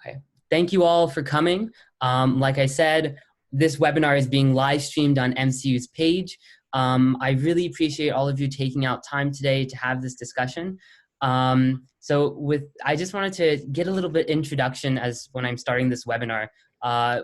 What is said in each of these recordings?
Okay. Thank you all for coming. Like I said, this webinar is being live streamed on MCU's page. I really appreciate all of you taking out time today to have this discussion. I just wanted to get a little bit introduction as when I'm starting this webinar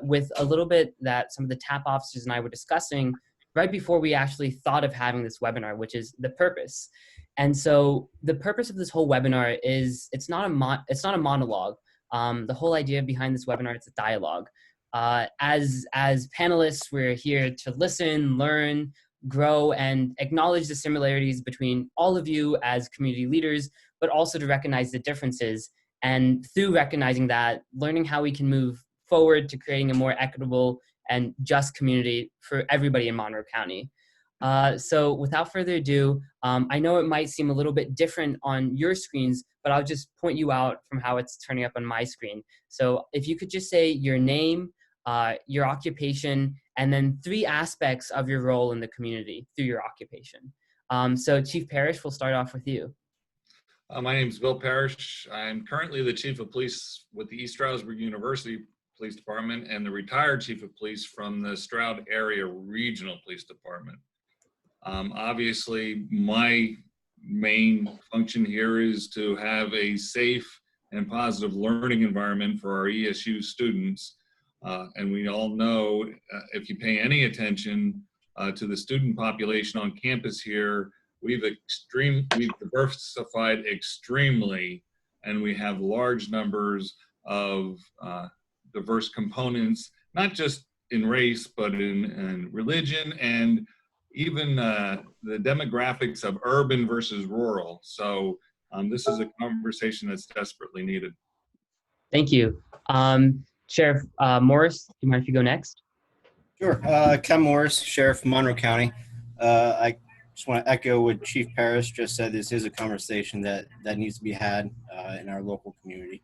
with a little bit that some of the TAP officers and I were discussing right before we actually thought of having this webinar, which is the purpose. And so the purpose of this whole webinar is it's not a monologue. The whole idea behind this webinar, it's a dialogue. As panelists, we're here to listen, learn, grow, and acknowledge the similarities between all of you as community leaders, but also to recognize the differences. And through recognizing that, learning how we can move forward to creating a more equitable and just community for everybody in Monroe County. So without further ado, I know it might seem a little bit different on your screens, but I'll just point you out from how it's turning up on my screen. So if you could just say your name, your occupation, and then 3 aspects of your role in the community through your occupation. So Chief Parrish, we'll start off with you. My name is Bill Parrish. I'm currently the Chief of Police with the East Stroudsburg University Police Department and the retired Chief of Police from the Stroud Area Regional Police Department. Obviously, my main function here is to have a safe and positive learning environment for our ESU students. And we all know, if you pay any attention to the student population on campus here, we've diversified extremely, and we have large numbers of diverse components, not just in race, but in religion and even the demographics of urban versus rural. So this is a conversation that's desperately needed. Thank you. Sheriff Morris, do you mind if you go next? Sure. Ken Morris, Sheriff of Monroe County. I just want to echo what Chief Parrish just said. This is a conversation that needs to be had in our local community.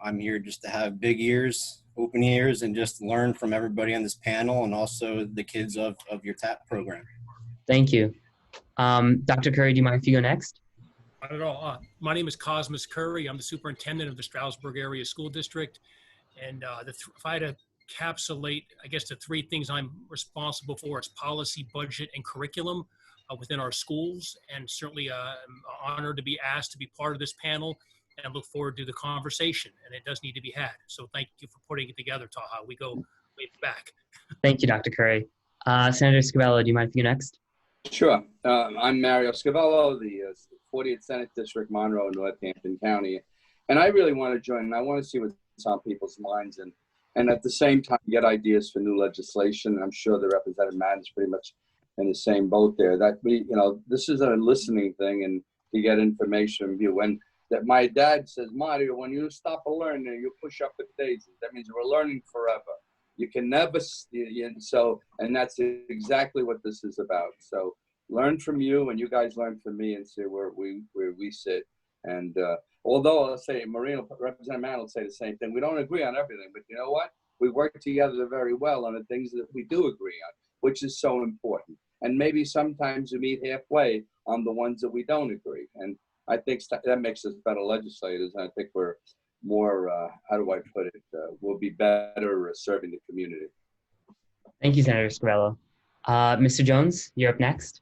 I'm here just to have big ears, open ears, and just learn from everybody on this panel and also the kids of your TAP program. Thank you. Dr. Curry, do you mind if you go next? Not at all. My name is Cosmas Curry. I'm the superintendent of the Stroudsburg Area School District. And if I had to encapsulate, I guess, the 3 things I'm responsible for, it's policy, budget, and curriculum within our schools. And certainly I'm honored to be asked to be part of this panel and look forward to the conversation. And it does need to be had. So thank you for putting it together, Taha. We go way back. Thank you, Dr. Curry. Senator Scavello, do you mind if you go next? Sure. I'm Mario Scavello, the 40th Senate District, Monroe, Northampton County. And I really want to join, and I want to see what's on people's minds and at the same time get ideas for new legislation. And I'm sure the Representative Madden's pretty much in the same boat there. That this is a listening thing and to get information from you. When that my dad says, Mario, when you stop a learning, you push up the daisies. That means we're learning forever. You can never, and that's exactly what this is about. So learn from you, and you guys learn from me, and see where we sit. And although I'll say Representative Mann will say the same thing, we don't agree on everything, but you know what? We work together very well on the things that we do agree on, which is so important. And maybe sometimes we meet halfway on the ones that we don't agree. And I think that makes us better legislators. And I think we're more, how do I put it? We'll be better serving the community. Thank you, Senator Scavello. Mr. Jones, you're up next.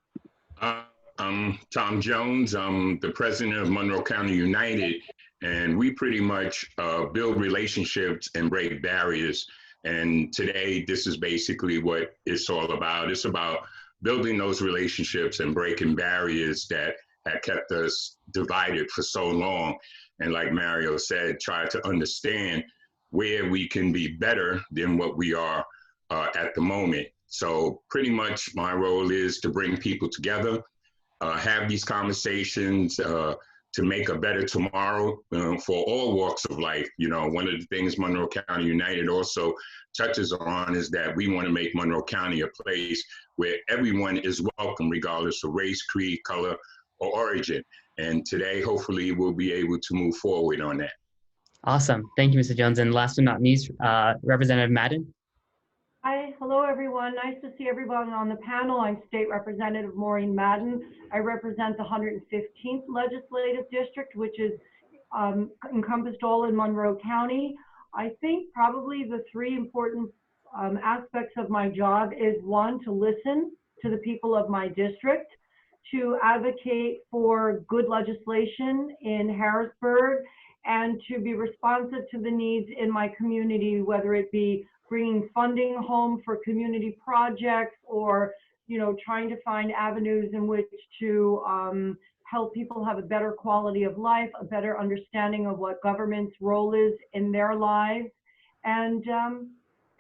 I'm Tom Jones. I'm the president of Monroe County United, and we pretty much build relationships and break barriers. And today, this is basically what it's all about. It's about building those relationships and breaking barriers that had kept us divided for so long. And like Mario said, try to understand where we can be better than what we are at the moment. So pretty much my role is to bring people together, have these conversations to make a better tomorrow for all walks of life. You know, one of the things Monroe County United also touches on is that we want to make Monroe County a place where everyone is welcome, regardless of race, creed, color, or origin. And today, hopefully, we'll be able to move forward on that. Awesome. Thank you, Mr. Jones. And last but not least, Representative Madden. Hi, hello everyone. Nice to see everyone on the panel. I'm State Representative Maureen Madden. I represent the 115th Legislative District, which is encompassed all in Monroe County. I think probably the three important aspects of my job is, one, to listen to the people of my district, to advocate for good legislation in Harrisburg, and to be responsive to the needs in my community, whether it be bringing funding home for community projects or, trying to find avenues in which to help people have a better quality of life, a better understanding of what government's role is in their lives. And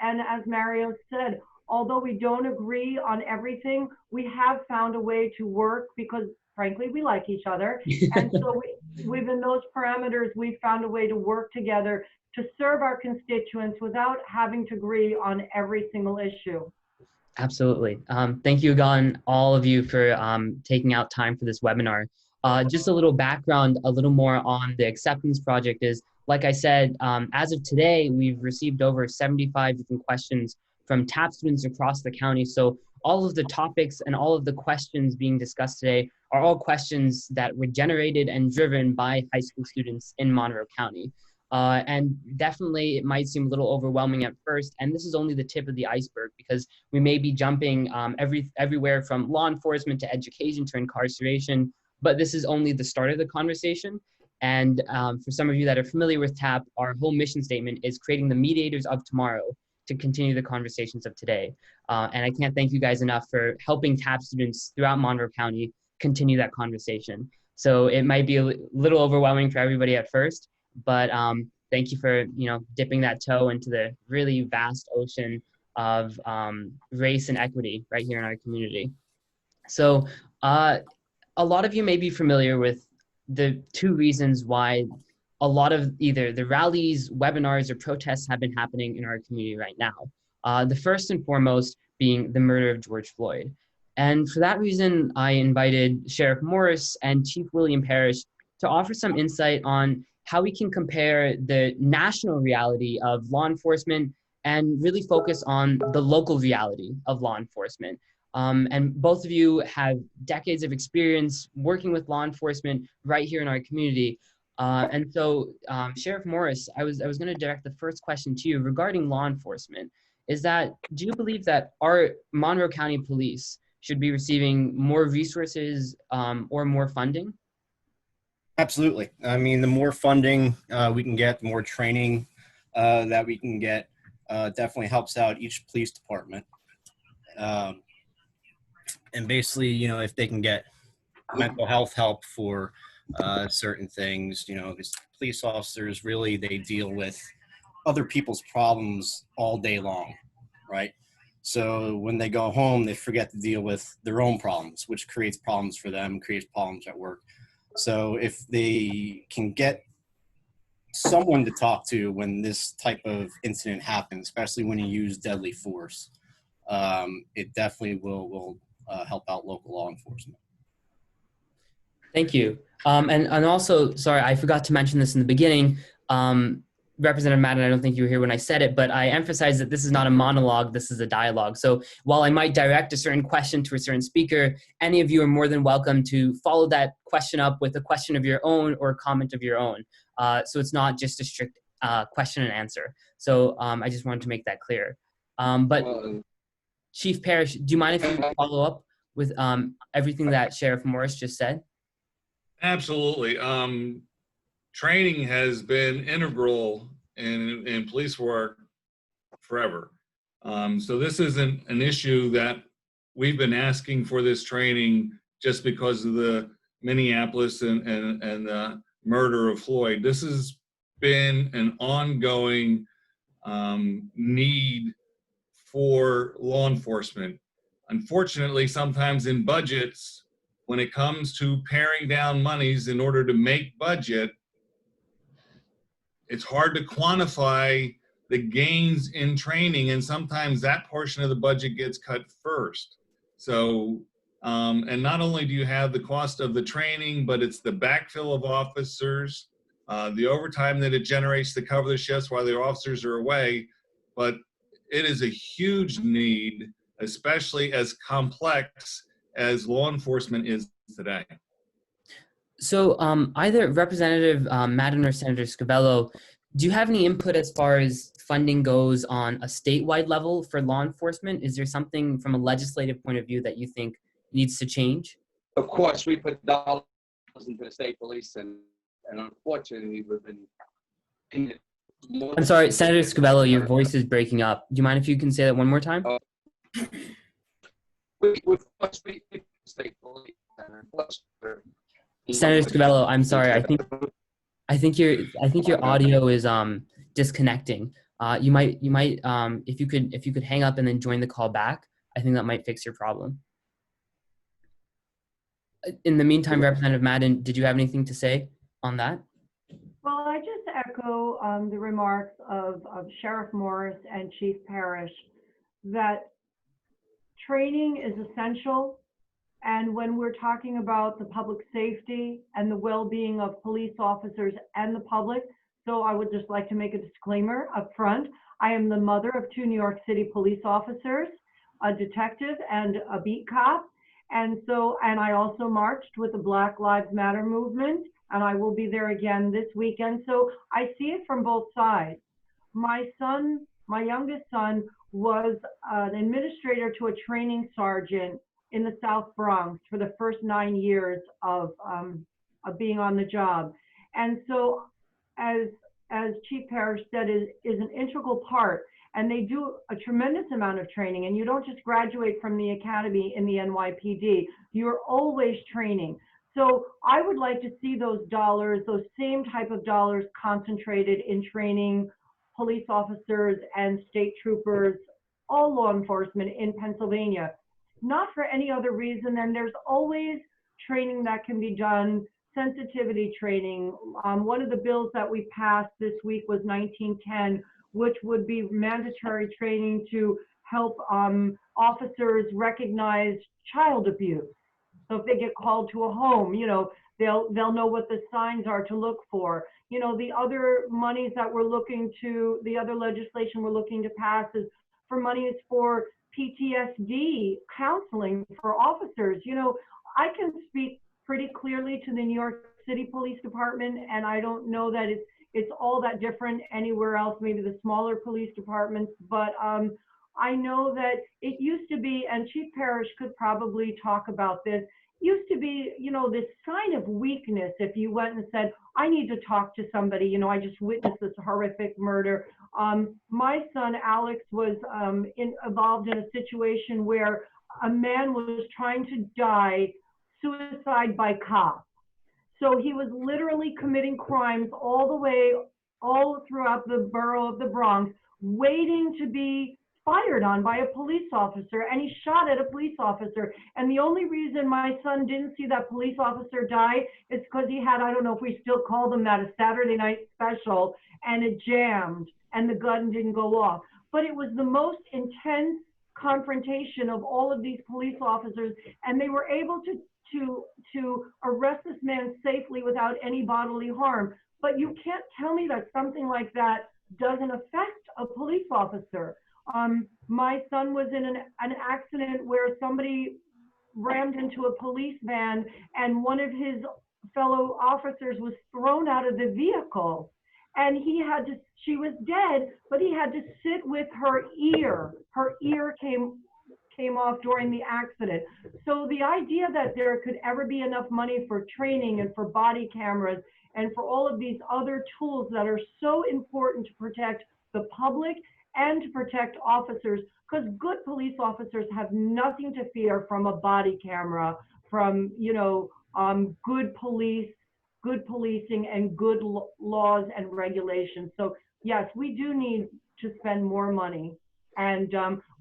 as Mario said, although we don't agree on everything, we have found a way to work because, frankly, we like each other. And so within those parameters, we found a way to work together to serve our constituents without having to agree on every single issue. Absolutely. Thank you again, all of you, for taking out time for this webinar. Just a little background, a little more on the acceptance project is, like I said, as of today, we've received over 75 different questions from TAP students across the county. So all of the topics and all of the questions being discussed today are all questions that were generated and driven by high school students in Monroe County. And definitely it might seem a little overwhelming at first, and this is only the tip of the iceberg because we may be jumping everywhere from law enforcement to education to incarceration, but this is only the start of the conversation. And for some of you that are familiar with TAP, our whole mission statement is creating the mediators of tomorrow to continue the conversations of today. And I can't thank you guys enough for helping TAP students throughout Monroe County continue that conversation. So it might be a little overwhelming for everybody at first, but thank you for dipping that toe into the really vast ocean of race and equity right here in our community. So a lot of you may be familiar with the two reasons why a lot of either the rallies, webinars, or protests have been happening in our community right now. The first and foremost being the murder of George Floyd. And for that reason, I invited Sheriff Morris and Chief William Parrish to offer some insight on how we can compare the national reality of law enforcement and really focus on the local reality of law enforcement. And both of you have decades of experience working with law enforcement right here in our community. And so, Sheriff Morris, I was going to direct the first question to you regarding law enforcement. Is that, do you believe that our Monroe County Police should be receiving more resources or more funding? Absolutely. I mean, the more funding we can get, the more training that we can get, definitely helps out each police department. And basically, if they can get mental health help for certain things, because police officers really, they deal with other people's problems all day long, right? So when they go home, they forget to deal with their own problems, which creates problems for them, creates problems at work. So if they can get someone to talk to when this type of incident happens, especially when you use deadly force, it definitely will help out local law enforcement. Thank you. And also, sorry, I forgot to mention this in the beginning. Representative Madden, I don't think you were here when I said it, but I emphasize that this is not a monologue, this is a dialogue. So while I might direct a certain question to a certain speaker, any of you are more than welcome to follow that question up with a question of your own or a comment of your own. So it's not just a strict question and answer. So I just wanted to make that clear. But Chief Parrish, do you mind if you follow up with everything that Sheriff Morris just said? Absolutely. Training has been integral in police work forever. So this isn't an issue that we've been asking for this training just because of the Minneapolis and the murder of Floyd. This has been an ongoing need for law enforcement. Unfortunately, sometimes in budgets, when it comes to paring down monies in order to make budget, it's hard to quantify the gains in training, and sometimes that portion of the budget gets cut first. So, and not only do you have the cost of the training, but it's the backfill of officers, the overtime that it generates to cover the shifts while the officers are away. But it is a huge need, especially as complex as law enforcement is today. So either Representative Madden or Senator Scavello, do you have any input as far as funding goes on a statewide level for law enforcement? Is there something from a legislative point of view that you think needs to change? Of course, we put dollars into the state police, and unfortunately, we've been in it more. I'm sorry, Senator Scavello, your voice is breaking up. Do you mind if you can say that one more time? Of course, we state police, and unfortunately, Senator Scavello, I'm sorry. I think your audio is disconnecting. You might if you could hang up and then join the call back, I think that might fix your problem. In the meantime, Representative Madden, did you have anything to say on that? Well, I just echo the remarks of Sheriff Morris and Chief Parrish that training is essential. And when we're talking about the public safety and the well-being of police officers and the public, so I would just like to make a disclaimer up front. I am the mother of 2 New York City police officers, a detective and a beat cop. And I also marched with the Black Lives Matter movement, and I will be there again this weekend. So I see it from both sides. My youngest son, was an administrator to a training sergeant in the South Bronx for the first 9 years of being on the job. And so as Chief Parrish said, is an integral part, and they do a tremendous amount of training, and you don't just graduate from the academy in the NYPD, you're always training. So I would like to see those dollars, those same type of dollars concentrated in training police officers and state troopers, all law enforcement in Pennsylvania. Not for any other reason than there's always training that can be done, sensitivity training. One of the bills that we passed this week was 1910, which would be mandatory training to help officers recognize child abuse. So if they get called to a home, they'll know what the signs are to look for. The other monies that the other legislation we're looking to pass is for monies for PTSD counseling for officers. I can speak pretty clearly to the New York City Police Department, and I don't know that it's all that different anywhere else, maybe the smaller police departments, but I know that it used to be, and Chief Parrish could probably talk about this, used to be, this sign of weakness if you went and said, I need to talk to somebody, I just witnessed this horrific murder. My son, Alex, was involved in a situation where a man was trying to die, suicide by cop. So he was literally committing crimes all throughout the borough of the Bronx, waiting to be fired on by a police officer, and he shot at a police officer. And the only reason my son didn't see that police officer die is because he had, I don't know if we still call them that, a Saturday night special, and it jammed and the gun didn't go off. But it was the most intense confrontation of all of these police officers, and they were able to arrest this man safely without any bodily harm. But you can't tell me that something like that doesn't affect a police officer. My son was in an accident where somebody rammed into a police van, and one of his fellow officers was thrown out of the vehicle, and she was dead, but he had to sit with her ear. Her ear came off during the accident. So the idea that there could ever be enough money for training and for body cameras and for all of these other tools that are so important to protect the public and to protect officers, because good police officers have nothing to fear from a body camera, from good policing and good laws and regulations. So yes, we do need to spend more money. And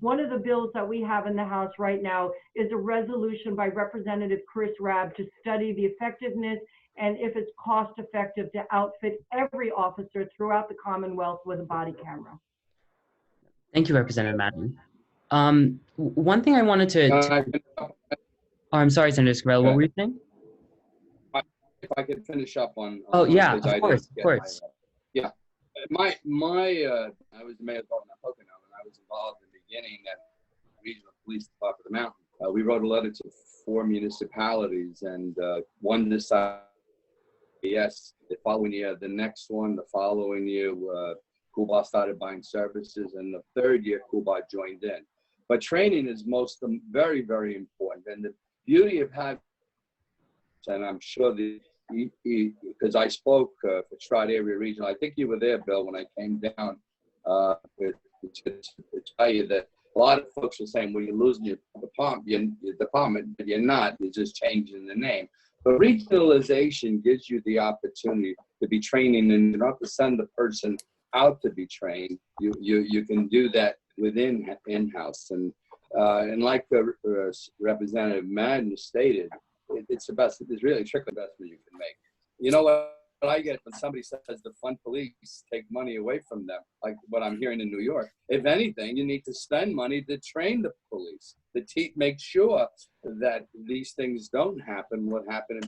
one of the bills that we have in the House right now is a resolution by Representative Chris Rabb to study the effectiveness and if it's cost effective to outfit every officer throughout the Commonwealth with a body camera. Thank you, Representative Madden. One thing I wanted to I'm sorry, Senator Scavello, what were you saying? If I could finish up on yeah, of course. Yeah, I was the mayor of Pocono, and I was involved in the beginning at Regional Police Department of the Mountain. We wrote a letter to 4 municipalities, and one decided Yes, the following year, the next one, the following year, Kuba started buying services, and the third year, Kuba joined in. But training is very, very important. And the beauty of having, and I'm sure because I spoke for Stroud Area Regional, I think you were there, Bill, when I came down to tell you that a lot of folks were saying, well, you're losing your department, but you're not, you're just changing the name. But regionalization gives you the opportunity to be training, and you don't have to send the person out to be trained. You can do that within in-house. And like Representative Madden stated, it's really a trickle investment you can make. You know what I get when somebody says the fund police take money away from them, like what I'm hearing in New York. If anything, you need to spend money to train the police, to make sure that these things don't happen, what happened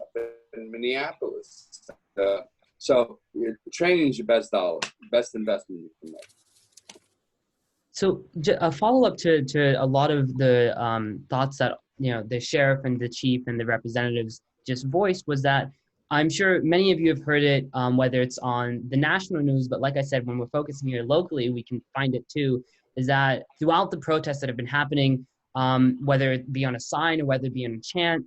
in Minneapolis. So training is your best investment you can make. So a follow-up to a lot of the thoughts that the sheriff and the chief and the representatives just voiced was that I'm sure many of you have heard it, whether it's on the national news, but like I said, when we're focusing here locally, we can find it too, is that throughout the protests that have been happening, whether it be on a sign or whether it be on a chant,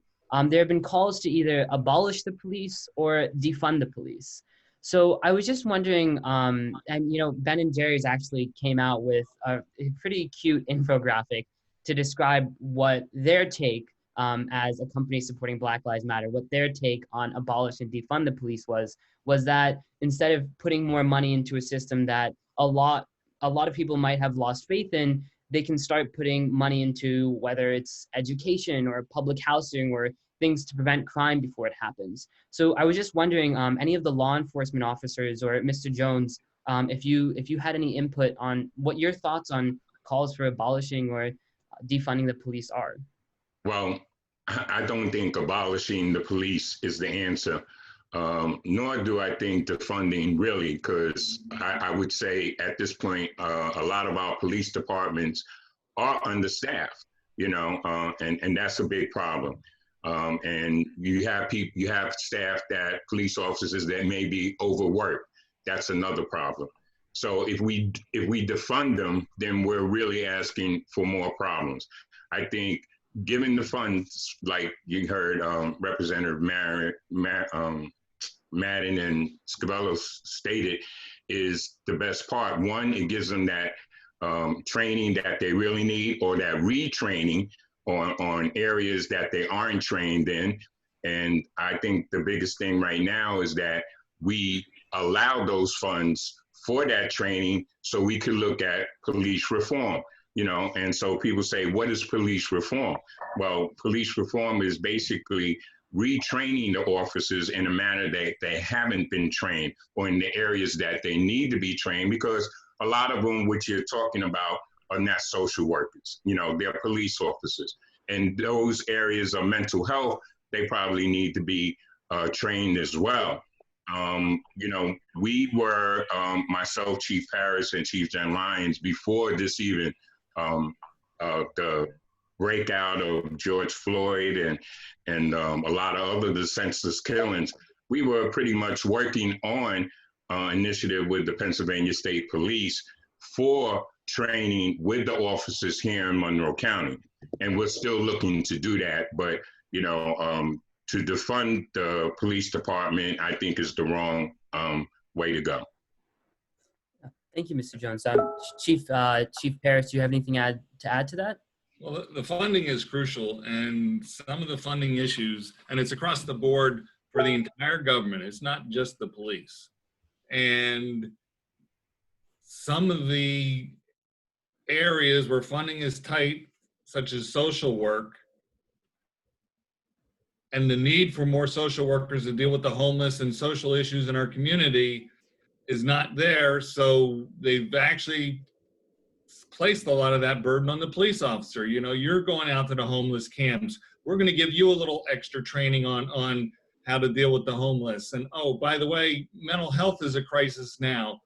there have been calls to either abolish the police or defund the police. So I was just wondering, and Ben and Jerry's actually came out with a pretty cute infographic to describe what their take as a company supporting Black Lives Matter, what their take on abolish and defund the police was that instead of putting more money into a system that a lot of people might have lost faith in, they can start putting money into whether it's education or public housing or things to prevent crime before it happens. So I was just wondering, any of the law enforcement officers or Mr. Jones, if you had any input on what your thoughts on calls for abolishing or defunding the police are. Well, I don't think abolishing the police is the answer, nor do I think defunding really, because I would say at this point, a lot of our police departments are understaffed, and that's a big problem. And you have staff police officers that may be overworked. That's another problem. So if we defund them, then we're really asking for more problems. I think giving the funds, like you heard Representative Madden and Scavello stated, is the best part. One, it gives them that training that they really need, or that retraining on areas that they aren't trained in. And I think the biggest thing right now is that we allow those funds for that training so we could look at police reform, and so people say, what is police reform? Well, police reform is basically retraining the officers in a manner that they haven't been trained, or in the areas that they need to be trained, because a lot of them, which you're talking about, are not social workers. They're police officers. And those areas of mental health, they probably need to be trained as well. We were, myself, Chief Parrish, and Chief Jen Lyons, before this even, the breakout of George Floyd and a lot of other the senseless killings, we were pretty much working on initiative with the Pennsylvania State Police for training with the officers here in Monroe County. And we're still looking to do that. But, to defund the police department, I think is the wrong way to go. Thank you, Mr. Jones. Chief Parrish, do you have anything to add to that? Well, the funding is crucial, and some of the funding issues, and it's across the board for the entire government. It's not just the police. And some of the areas where funding is tight, such as social work, and the need for more social workers to deal with the homeless and social issues in our community is not there. So they've actually placed a lot of that burden on the police officer. You're going out to the homeless camps. We're going to give you a little extra training on how to deal with the homeless. And oh, by the way, mental health is a crisis now,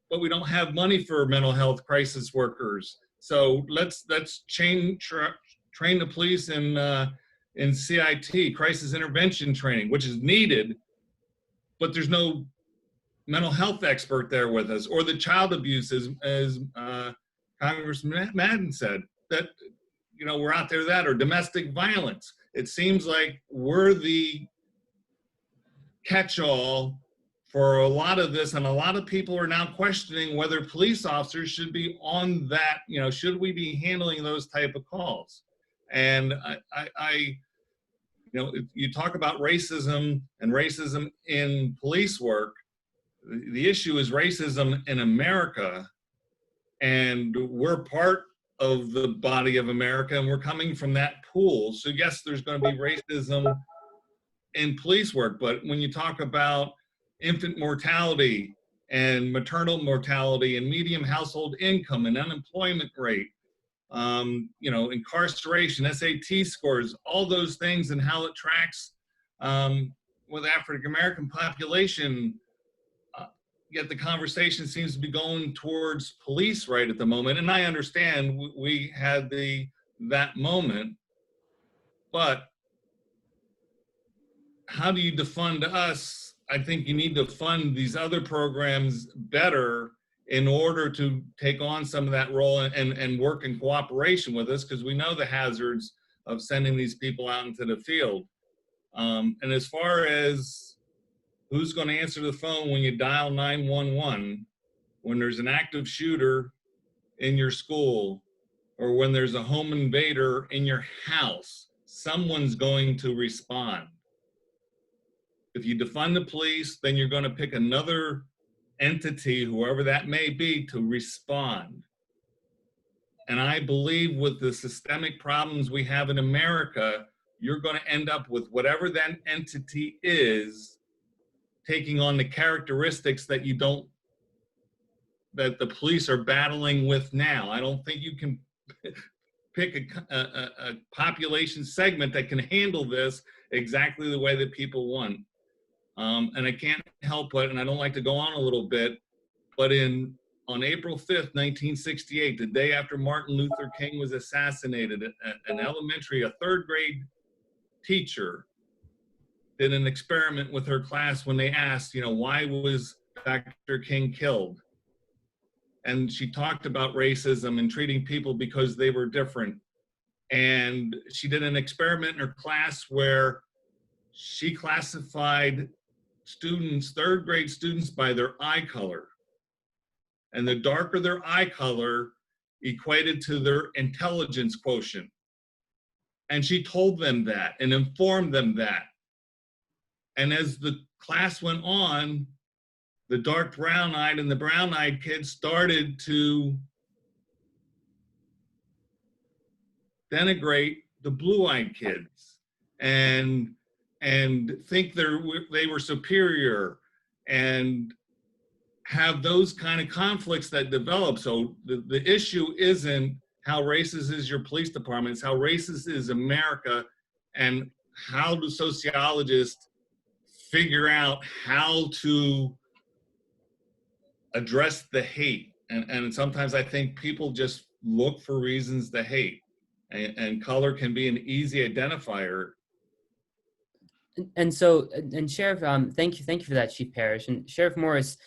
but we don't have money for mental health crisis workers. So let's train the police in CIT, crisis intervention training, which is needed, but there's no mental health expert there with us, or the child abuse, as Congressman Madden said, that, you know, we're out there that, or domestic violence. It seems like we're the catch-all for a lot of this, and a lot of people are now questioning whether police officers should be on that, you know, should we be handling those type of calls? And you know, you talk about racism and racism in police work. The issue is racism in America, and we're part of the body of America, and we're coming from that pool. So yes, there's going to be racism in police work, but when you talk about infant mortality and maternal mortality and median household income and unemployment rate, you know, incarceration, SAT scores, all those things, and how it tracks with African-American population, yet the conversation seems to be going towards police right at the moment. And I understand we had that moment, but how do you defund us? I think you need to fund these other programs better in order to take on some of that role and work in cooperation with us, because we know the hazards of sending these people out into the field. And as far as who's going to answer the phone when you dial 911, when there's an active shooter in your school, or when there's a home invader in your house, someone's going to respond. If you defund the police, then you're going to pick another entity, whoever that may be, to respond. And I believe with the systemic problems we have in America, you're going to end up with whatever that entity is taking on the characteristics that that the police are battling with now. I don't think you can pick a population segment that can handle this exactly the way that people want. And I can't help but, and I don't like to go on a little bit, but on April 5th, 1968, the day after Martin Luther King was assassinated, a third grade teacher did an experiment with her class when they asked, you know, why was Dr. King killed? And she talked about racism and treating people because they were different. And she did an experiment in her class where she classified students, third grade students, by their eye color. And the darker their eye color equated to their intelligence quotient. And she told them that and informed them that. And as the class went on, the dark brown-eyed and the brown-eyed kids started to denigrate the blue-eyed kids and think they were superior, and have those kind of conflicts that develop. So the issue isn't how racist is your police department, it's how racist is America, and how do sociologists figure out how to address the hate. And sometimes I think people just look for reasons to hate, and color can be an easy identifier. And so, and Sheriff, thank you for that, Chief Parrish. And Sheriff Morris,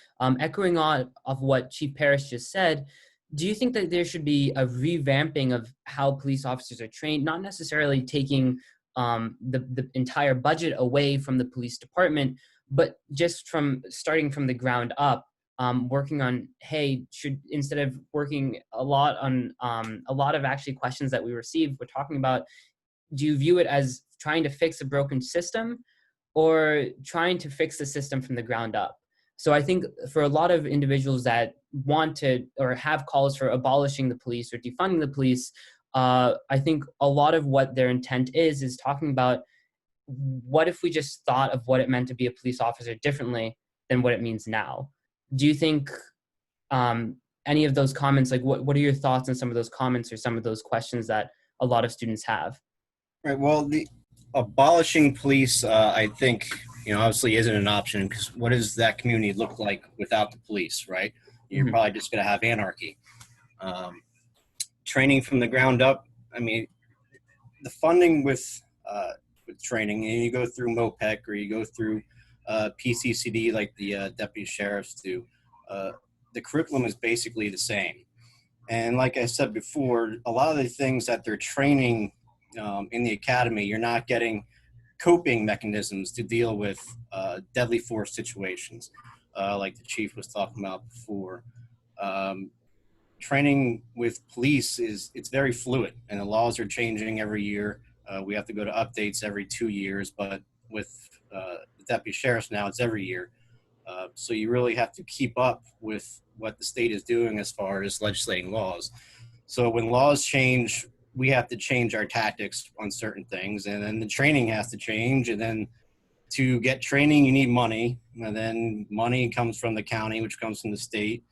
echoing on of what Chief Parrish just said, do you think that there should be a revamping of how police officers are trained, not necessarily taking the entire budget away from the police department, but just starting from the ground up, working on, hey, instead of working a lot on a lot of actually questions that we received, we're talking about, do you view it as trying to fix a broken system or trying to fix the system from the ground up? So I think for a lot of individuals that want to or have calls for abolishing the police or defunding the police, I think a lot of what their intent is talking about, what if we just thought of what it meant to be a police officer differently than what it means now? Do you think any of those comments, like what are your thoughts on some of those comments or some of those questions that a lot of students have? Right. Well, the abolishing police, I think, obviously isn't an option, because what does that community look like without the police, right? You're probably just going to have anarchy. Training from the ground up, I mean, the funding with training, and you go through MOPEC or you go through PCCD like the deputy sheriffs do, the curriculum is basically the same. And like I said before, a lot of the things that they're training in the academy, you're not getting coping mechanisms to deal with deadly force situations, like the chief was talking about before. Training with police it's very fluid, and the laws are changing every year. We have to go to updates every 2 years, but with the deputy sheriffs now, it's every year. So you really have to keep up with what the state is doing as far as legislating laws. So when laws change, we have to change our tactics on certain things, and then the training has to change. And then to get training, you need money, and then money comes from the county, which comes from the state.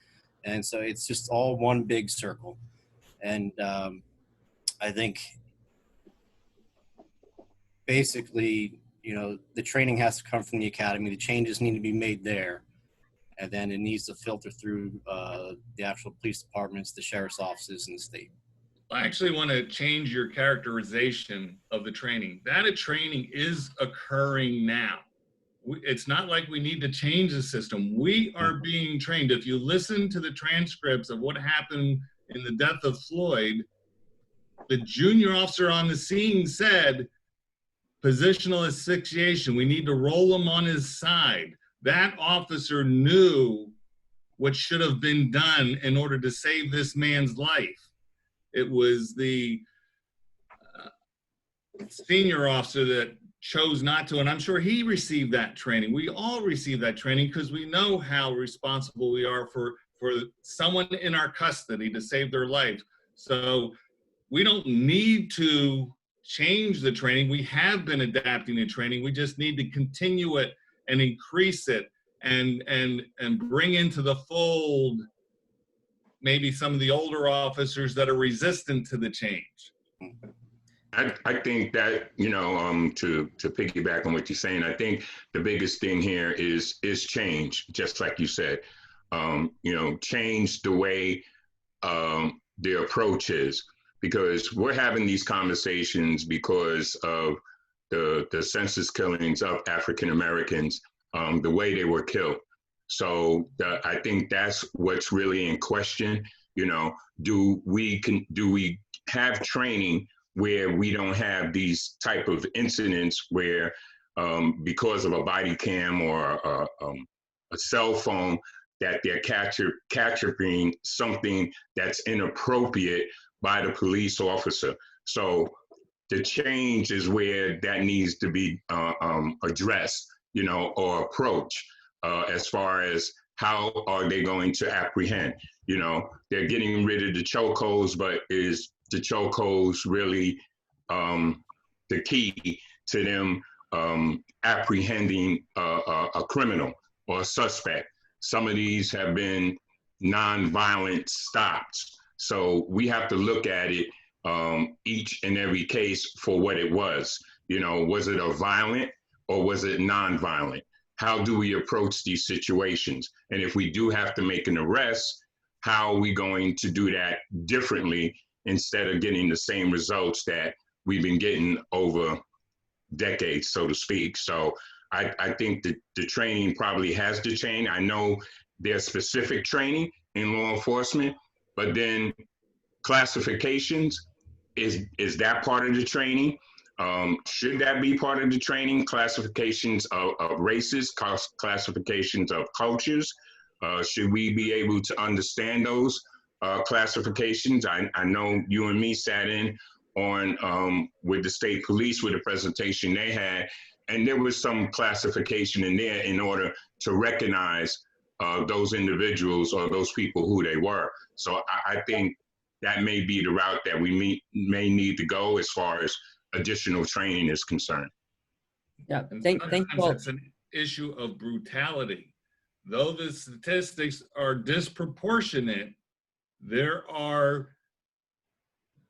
And so it's just all one big circle. And I think basically, the training has to come from the academy. The changes need to be made there. And then it needs to filter through the actual police departments, the sheriff's offices, and the state. I actually want to change your characterization of the training. That training is occurring now. It's not like we need to change the system. We are being trained. If you listen to the transcripts of what happened in the death of Floyd, the junior officer on the scene said, positional asphyxiation, we need to roll him on his side. That officer knew what should have been done in order to save this man's life. It was the senior officer that chose not to, and I'm sure he received that training. We all receive that training because we know how responsible we are for someone in our custody to save their life. So we don't need to change the training. We have been adapting the training. We just need to continue it and increase it and bring into the fold maybe some of the older officers that are resistant to the change. I think that, to piggyback on what you're saying, I think the biggest thing here is change, just like you said. Change the way the approach is, because we're having these conversations because of the senseless killings of African Americans, the way they were killed. So I think that's what's really in question. Do we have training where we don't have these type of incidents where because of a body cam or a cell phone that they're capturing something that's inappropriate by the police officer. So the change is where that needs to be addressed, or approach as far as how are they going to apprehend. They're getting rid of the chokeholds, but is the chokeholds really the key to them apprehending a criminal or a suspect? Some of these have been non-violent stops. So we have to look at it, each and every case for what it was. Was it a violent or was it non-violent? How do we approach these situations? And if we do have to make an arrest, how are we going to do that differently instead of getting the same results that we've been getting over decades, so to speak? So I think that the training probably has to change. I know there's specific training in law enforcement, but then classifications, is that part of the training? Should that be part of the training? Classifications of races, classifications of cultures. Should we be able to understand those classifications? I know you and me sat in on with the state police with a presentation they had, and there was some classification in there in order to recognize those individuals or those people who they were. So I think that may be the route that we may need to go as far as additional training is concerned. Yeah, And thank you. it's an issue of brutality. Though the statistics are disproportionate, there are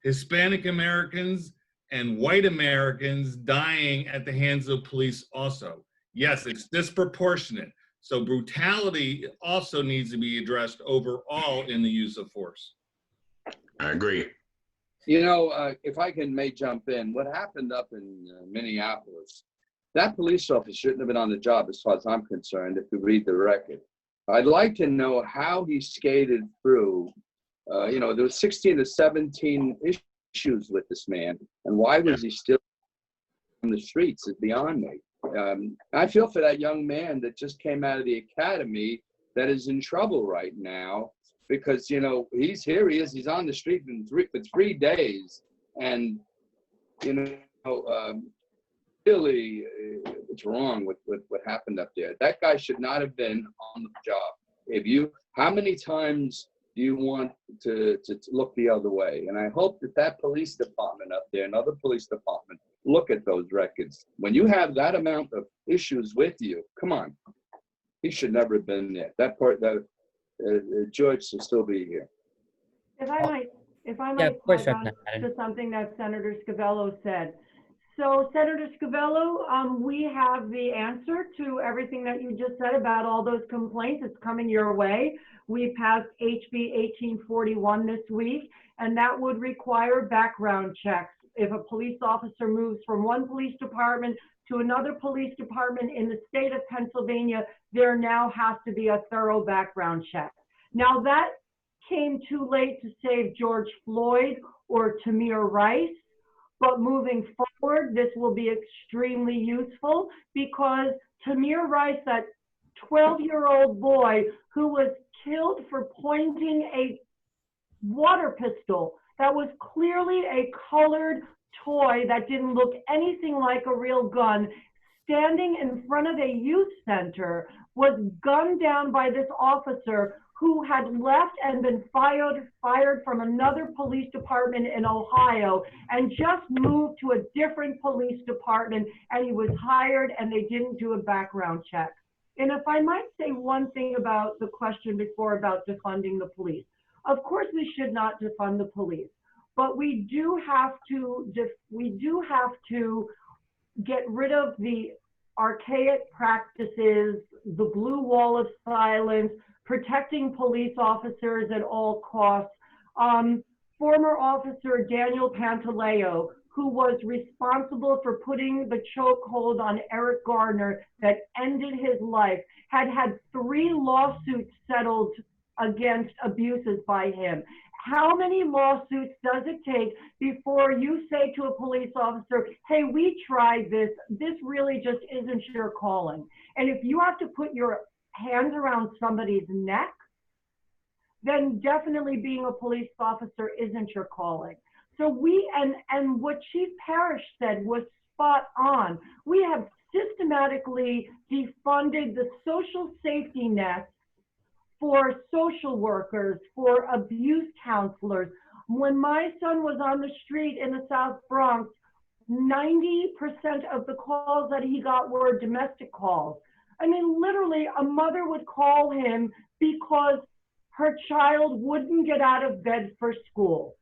Hispanic Americans and white Americans dying at the hands of police also. Yes, it's disproportionate. So brutality also needs to be addressed overall in the use of force. I agree. If I may jump in, what happened up in Minneapolis That police officer shouldn't have been on the job as far as I'm concerned, if you read the record. I'd like to know how he skated through. There was 16 to 17 issues with this man, and why was he still on the streets is beyond me. I feel for that young man that just came out of the academy that is in trouble right now because, he's on the street for 3 days. And, really, it's wrong with what happened up there. That guy should not have been on the job. How many times do you want to look the other way? And I hope that police department up there, another police department, look at those records. When you have that amount of issues with you, come on, he should never have been there. George should still be here. If I might Yeah, of course, add on Representative. to something that Senator Scavello said. So Senator Scavello, we have the answer to everything that you just said about all those complaints. It's coming your way. We passed HB 1841 this week, and that would require background checks. If a police officer moves from one police department to another police department in the state of Pennsylvania, there now has to be a thorough background check. Now that came too late to save George Floyd or Tamir Rice, but moving forward, this will be extremely useful because Tamir Rice, that 12-year-old boy who was killed for pointing a water pistol that was clearly a colored toy that didn't look anything like a real gun, standing in front of a youth center, was gunned down by this officer who had left and been fired from another police department in Ohio and just moved to a different police department, and he was hired and they didn't do a background check. And if I might say one thing about the question before about defunding the police, of course we should not defund the police, but we do have to get rid of the archaic practices, the blue wall of silence, protecting police officers at all costs. Former officer Daniel Pantaleo, who was responsible for putting the chokehold on Eric Garner that ended his life, had 3 lawsuits settled against abuses by him. How many lawsuits does it take before you say to a police officer, hey, we tried this, this really just isn't your calling? And if you have to put your hands around somebody's neck, then definitely being a police officer isn't your calling. So and what Chief Parrish said was spot on. We have systematically defunded the social safety nets for social workers, for abuse counselors. When my son was on the street in the South Bronx, 90% of the calls that he got were domestic calls. I mean, literally, a mother would call him because her child wouldn't get out of bed for school.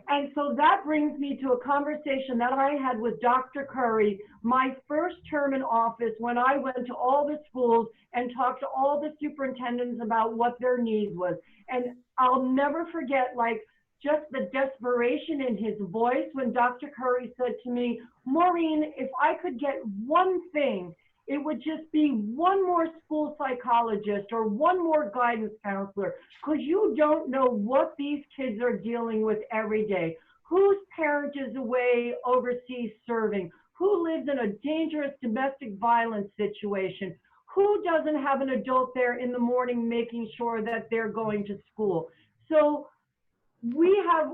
And so that brings me to a conversation that I had with Dr. Curry, my first term in office, when I went to all the schools and talked to all the superintendents about what their needs was. And I'll never forget, just the desperation in his voice when Dr. Curry said to me, Maureen, if I could get one thing, it would just be one more school psychologist or one more guidance counselor, because you don't know what these kids are dealing with every day. Whose parent is away overseas serving? Who lives in a dangerous domestic violence situation? Who doesn't have an adult there in the morning making sure that they're going to school? So we have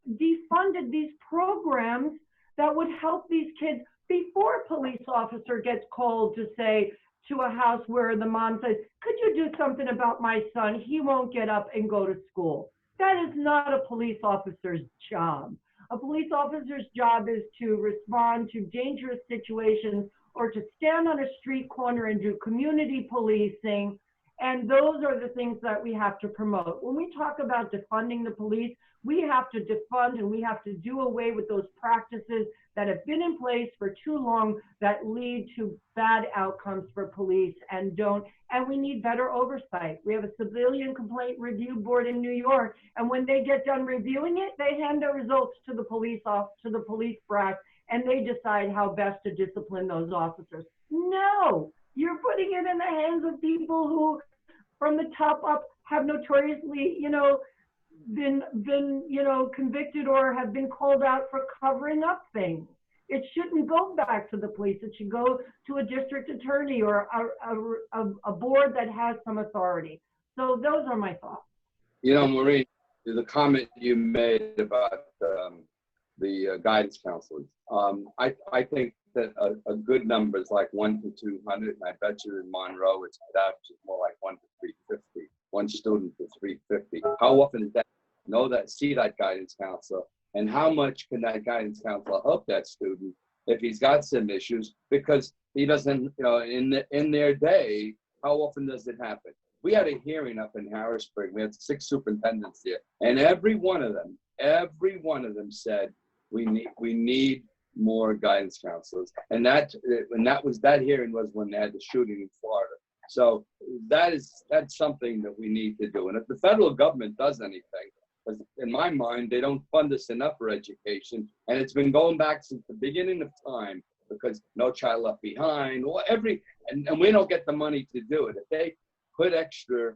defunded these programs that would help these kids before a police officer gets called to say to a house where the mom says, could you do something about my son? He won't get up and go to school. That is not a police officer's job. A police officer's job is to respond to dangerous situations or to stand on a street corner and do community policing. And those are the things that we have to promote. When we talk about defunding the police, we have to defund and we have to do away with those practices that have been in place for too long that lead to bad outcomes for police and we need better oversight. We have a civilian complaint review board in New York, and when they get done reviewing it, they hand their results to the police brass, and they decide how best to discipline those officers. No, you're putting it in the hands of people who, from the top up, have notoriously, been convicted or have been called out for covering up things. It shouldn't go back to the police. It should go to a district attorney or a board that has some authority. So those are my thoughts. Maureen, the comment you made about the guidance counselors, I think that a good number is like 1 to 200, and I bet you in Monroe it's more like 1 to 350. One student to 350. How often does that see that guidance counselor, and how much can that guidance counselor help that student if he's got some issues? Because he doesn't, in their day, how often does it happen? We had a hearing up in Harrisburg. We had 6 superintendents there, and every one of them said we need more guidance counselors. And that hearing was when they had the shooting in Florida. So that's something that we need to do. And if the federal government does anything, because in my mind, they don't fund us enough for education. And it's been going back since the beginning of time, because No Child Left Behind, and we don't get the money to do it. If they put extra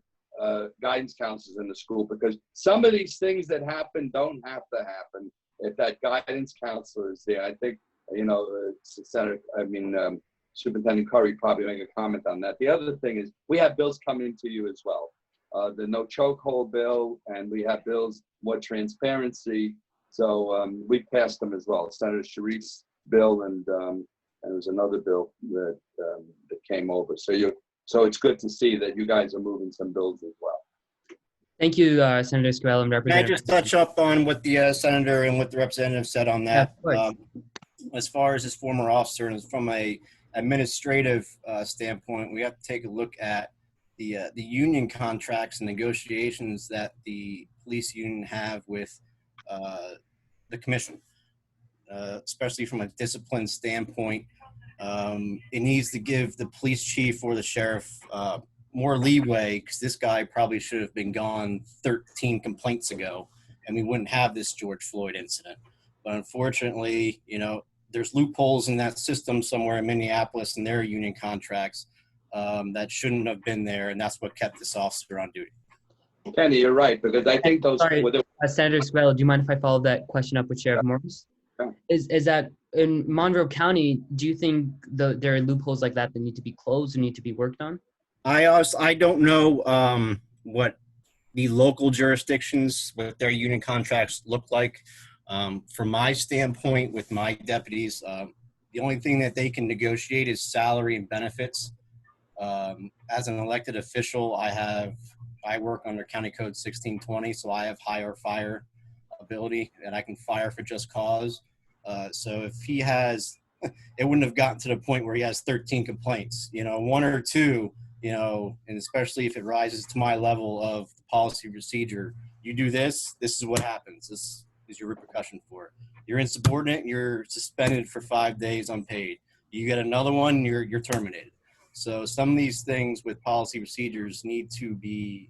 guidance counselors in the school, because some of these things that happen don't have to happen if that guidance counselor is there. I think, Superintendent Curry probably make a comment on that. The other thing is we have bills coming to you as well. The no chokehold bill, and we have bills more transparency. So we passed them as well. Senator Sharif's bill, and there was another bill that came over. So it's good to see that you guys are moving some bills as well. Thank you, Senator Scarell and Representative. Can I just touch up on what the senator and what the representative said on that? Yeah, as far as his former officer, and from a administrative standpoint, we have to take a look at the union contracts and negotiations that the police union have with the commission, especially from a discipline standpoint. It needs to give the police chief or the sheriff more leeway, because this guy probably should have been gone 13 complaints ago, and we wouldn't have this George Floyd incident. But unfortunately, there's loopholes in that system somewhere in Minneapolis in their union contracts that shouldn't have been there, and that's what kept this officer on duty. Kenny, you're right, because I think those. Sorry, Senator Scarell, do you mind if I follow that question up with Sheriff Morris? Yeah. Is that in Monroe County, do you think there are loopholes like that need to be closed or need to be worked on? I don't know what the local jurisdictions, what their union contracts look like. From my standpoint, with my deputies, the only thing that they can negotiate is salary and benefits. As an elected official, I work under County Code 1620, so I have hire fire ability, and I can fire for just cause. So if he has, it wouldn't have gotten to the point where he has 13 complaints, 1 or 2, and especially if it rises to my level of policy procedure. You do this is what happens. This is your repercussion for it. You're insubordinate, you're suspended for 5 days unpaid. You get another one, you're terminated. So some of these things with policy procedures need to be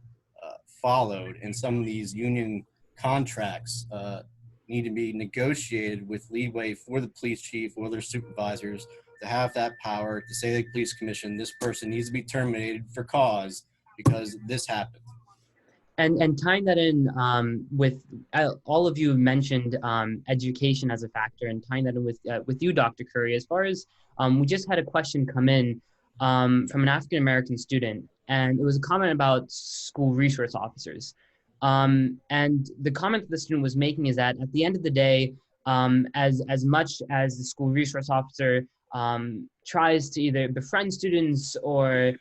followed, and some of these union contracts need to be negotiated with leeway for the police chief or their supervisors to have that power to say to the police commission, this person needs to be terminated for cause because this happened. And tying that in with all of you mentioned education as a factor, and tying that in with you, Dr. Curry, as far as we just had a question come in from an African-American student, and it was a comment about school resource officers. And the comment that the student was making is that at the end of the day, as much as the school resource officer tries to either befriend students or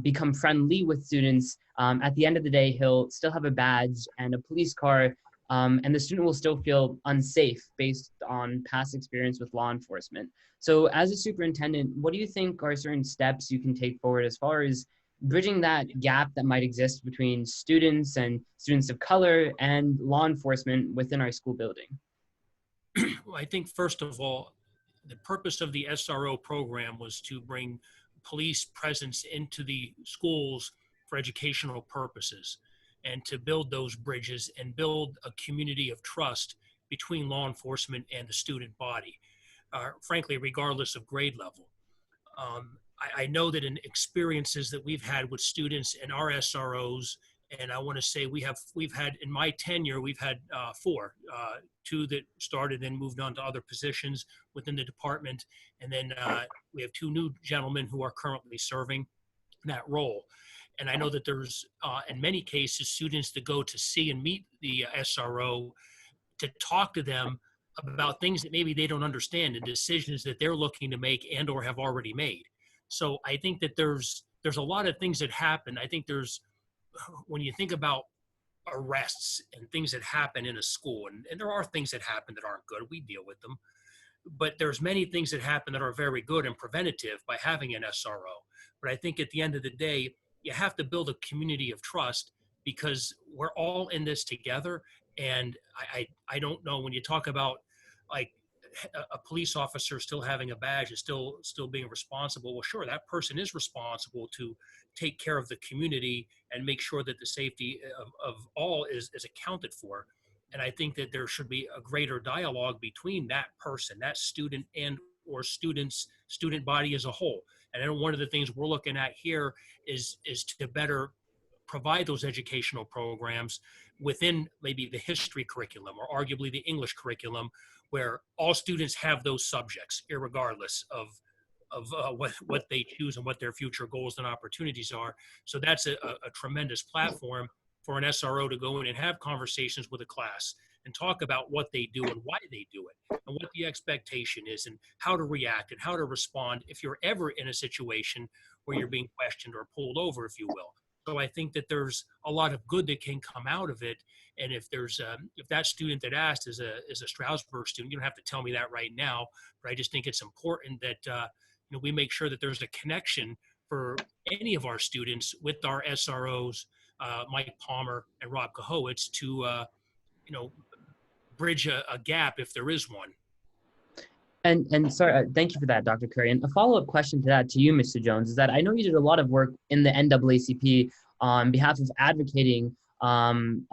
become friendly with students, at the end of the day, he'll still have a badge and a police car, and the student will still feel unsafe based on past experience with law enforcement. So as a superintendent, what do you think are certain steps you can take forward as far as bridging that gap that might exist between students and students of color and law enforcement within our school building? Well, I think first of all, the purpose of the SRO program was to bring police presence into the schools for educational purposes, and to build those bridges and build a community of trust between law enforcement and the student body. frankly, regardless of grade level. I know that in experiences that we've had with students in our SROs, and I want to say we've had in my tenure, we've had 4, 2 that started and moved on to other positions within the department. And then we have 2 new gentlemen who are currently serving that role. And I know that there's, in many cases, students that go to see and meet the SRO to talk to them about things that maybe they don't understand and decisions that they're looking to make and or have already made. So I think that there's a lot of things that happen. I think when you think about arrests and things that happen in a school, and there are things that happen that aren't good, we deal with them, but there's many things that happen that are very good and preventative by having an SRO. But I think at the end of the day, you have to build a community of trust because we're all in this together. And I don't know, when you talk about like a police officer still having a badge and still being responsible, well, sure, that person is responsible to take care of the community and make sure that the safety of all is accounted for. And I think that there should be a greater dialogue between that person, that student, and or student body as a whole. And I know one of the things we're looking at here is to better provide those educational programs within maybe the history curriculum or arguably the English curriculum, where all students have those subjects, irregardless of what they choose and what their future goals and opportunities are. So that's a tremendous platform for an SRO to go in and have conversations with a class and talk about what they do and why they do it and what the expectation is and how to react and how to respond if you're ever in a situation where you're being questioned or pulled over, if you will. So I think that there's a lot of good that can come out of it. And if there's if that student that asked is a Stroudsburg student, you don't have to tell me that right now, but I just think it's important that we make sure that there's a connection for any of our students with our SROs, Mike Palmer and Rob Kahowitz, to bridge a gap if there is one. And sorry, thank you for that, Dr. Curry. And a follow-up question to that, to you, Mr. Jones, is that I know you did a lot of work in the NAACP on behalf of advocating on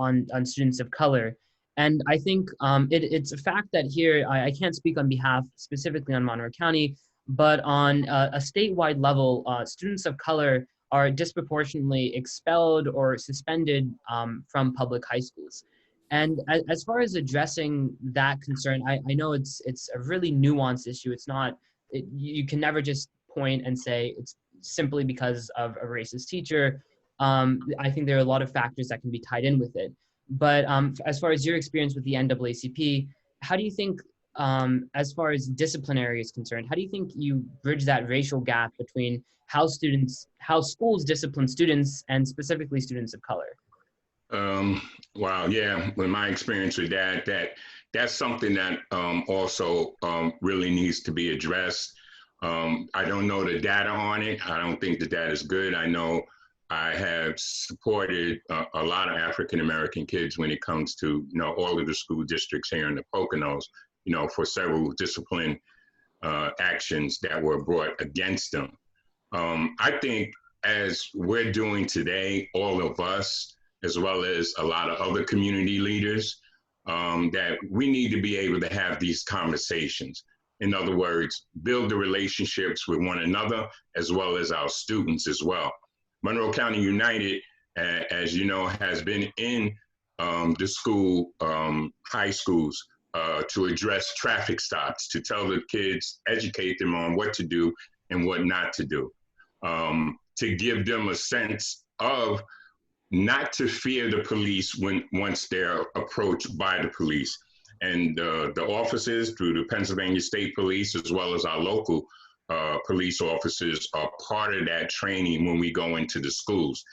students of color. And I think it's a fact that here, I can't speak on behalf specifically on Monroe County, but on a statewide level, students of color are disproportionately expelled or suspended from public high schools. And as far as addressing that concern, I know it's a really nuanced issue. It's not, you can never just point and say it's simply because of a racist teacher. I think there are a lot of factors that can be tied in with it. But as far as your experience with the NAACP, how do you think, as far as disciplinary is concerned, how do you think you bridge that racial gap between how schools discipline students and specifically students of color? Wow, yeah, with my experience with that's something that also really needs to be addressed. I don't know the data on it. I don't think the data is good. I know I have supported a lot of African-American kids when it comes to, all of the school districts here in the Poconos, for several discipline actions that were brought against them. I think as we're doing today, all of us, as well as a lot of other community leaders, that we need to be able to have these conversations. In other words, build the relationships with one another, as well as our students as well. Monroe County United, as you know, has been in the school, high schools, to address traffic stops, to tell the kids, educate them on what to do and what not to do, to give them a sense of not to fear the police once they're approached by the police. And the officers through the Pennsylvania State Police, as well as our local police officers, are part of that training when we go into the schools.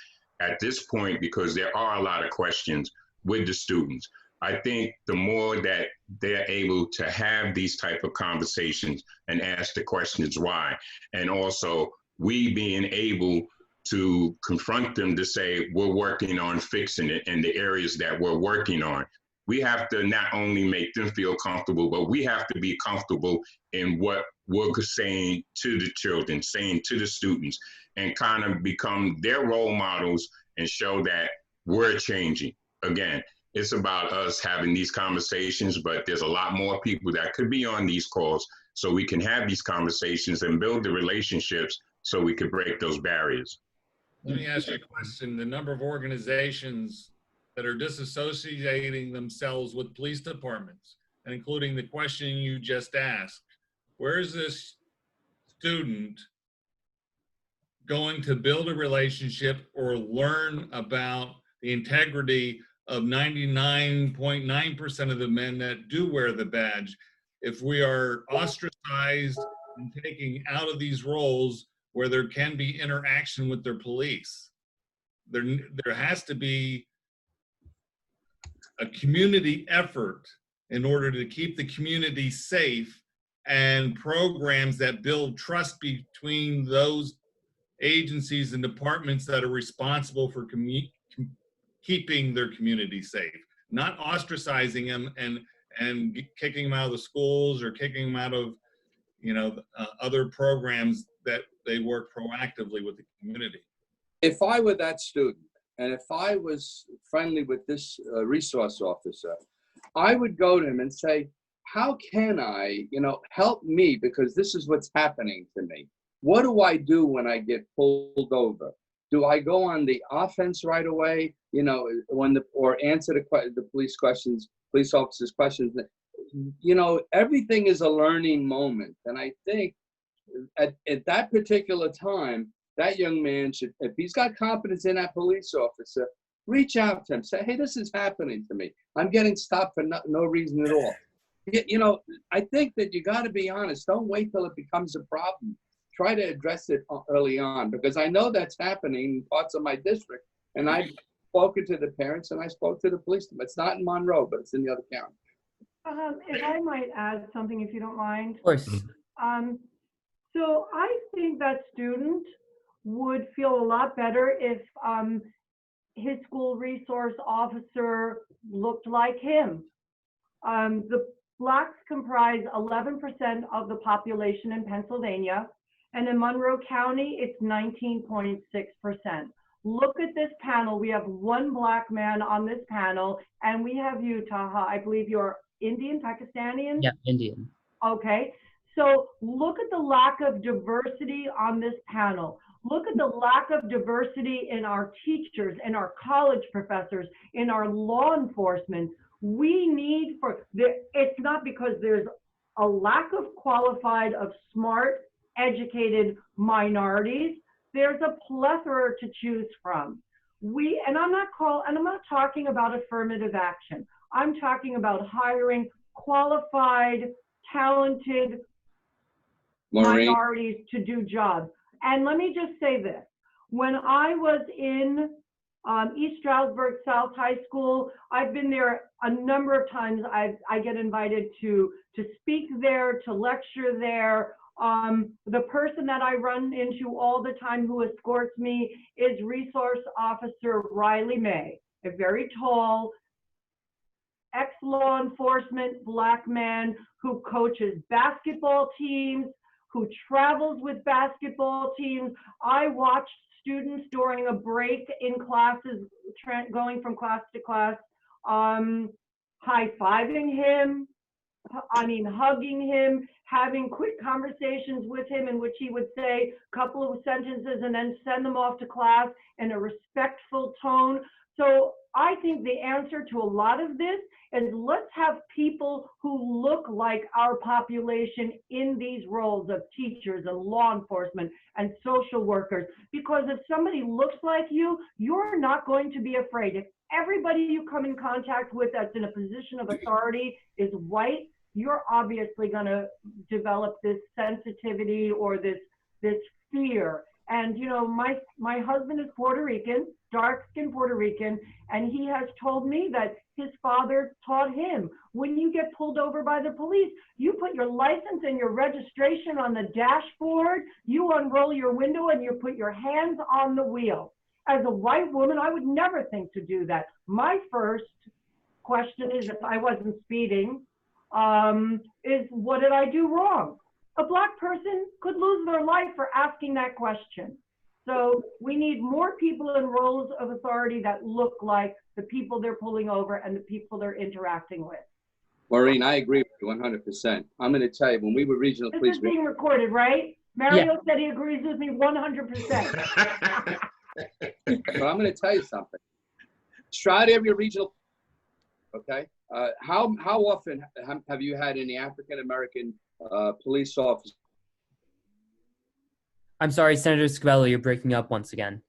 At this point, because there are a lot of questions with the students, I think the more that they're able to have these type of conversations and ask the questions why, and also we being able to confront them to say, we're working on fixing it in the areas that we're working on. We have to not only make them feel comfortable, but we have to be comfortable in what we're saying to the children, saying to the students, and kind of become their role models and show that we're changing. Again, it's about us having these conversations, but there's a lot more people that could be on these calls so we can have these conversations and build the relationships so we could break those barriers. Let me ask you a question. The number of organizations that are disassociating themselves with police departments, and including the question you just asked, where is this student going to build a relationship or learn about the integrity of 99.9% of the men that do wear the badge if we are ostracized and taking out of these roles where there can be interaction with their police? There has to be a community effort in order to keep the community safe, and programs that build trust between those agencies and departments that are responsible for keeping their community safe, not ostracizing them and kicking them out of the schools or kicking them out of, you know, other programs that they work proactively with the community. If I were that student, and if I was friendly with this resource officer, I would go to him and say, how can I, you know, help me, because this is what's happening to me. What do I do when I get pulled over? Do I go on the offense right away, you know, or answer the police officers' questions? You know, everything is a learning moment. And I think at that particular time, that young man should, if he's got confidence in that police officer, reach out to him, say, hey, this is happening to me. I'm getting stopped for no reason at all. You know, I think that you got to be honest. Don't wait till it becomes a problem. Try to address it early on, because I know that's happening in parts of my district. And I've spoken to the parents and I spoke to the police. It's not in Monroe, but it's in the other county. If I might add something, if you don't mind. Of course. So I think that student would feel a lot better if his school resource officer looked like him. The Blacks comprise 11% of the population in Pennsylvania, and in Monroe County, it's 19.6%. Look at this panel. We have one Black man on this panel, and we have you, Taha. I believe you're Indian, Pakistani? Yeah, Indian. Okay. So look at the lack of diversity on this panel. Look at the lack of diversity in our teachers, in our college professors, in our law enforcement. We need it's not because there's a lack of qualified, of smart, educated minorities. There's a plethora to choose from. And I'm not talking about affirmative action. I'm talking about hiring qualified, talented minorities to do jobs. And let me just say this. When I was in East Stroudsburg South High School, I've been there a number of times. I get invited to speak there, to lecture there. The person that I run into all the time who escorts me is Resource Officer Riley May, a very tall, ex-law enforcement Black man who coaches basketball teams, who travels with basketball teams. I watched students during a break in classes, going from class to class, high-fiving him, hugging him, having quick conversations with him in which he would say a couple of sentences and then send them off to class in a respectful tone. So I think the answer to a lot of this is let's have people who look like our population in these roles of teachers and law enforcement and social workers. Because if somebody looks like you, you're not going to be afraid. If everybody you come in contact with that's in a position of authority is white, you're obviously going to develop this sensitivity or this fear. And you know, my husband is Puerto Rican, dark-skinned Puerto Rican, and he has told me that his father taught him, when you get pulled over by the police, you put your license and your registration on the dashboard, you unroll your window and you put your hands on the wheel. As a white woman, I would never think to do that. My first question is, if I wasn't speeding, is what did I do wrong? A Black person could lose their life for asking that question. So we need more people in roles of authority that look like the people they're pulling over and the people they're interacting with. Maureen, I agree with you 100%. I'm going to tell you, when we were regional This police, is being recorded, right? Mario said he agrees with me 100%. but I'm going to tell you something. Stroud area regional, okay? How often have you had any African American police officers? I'm sorry, Senator Scrivello, you're breaking up once again.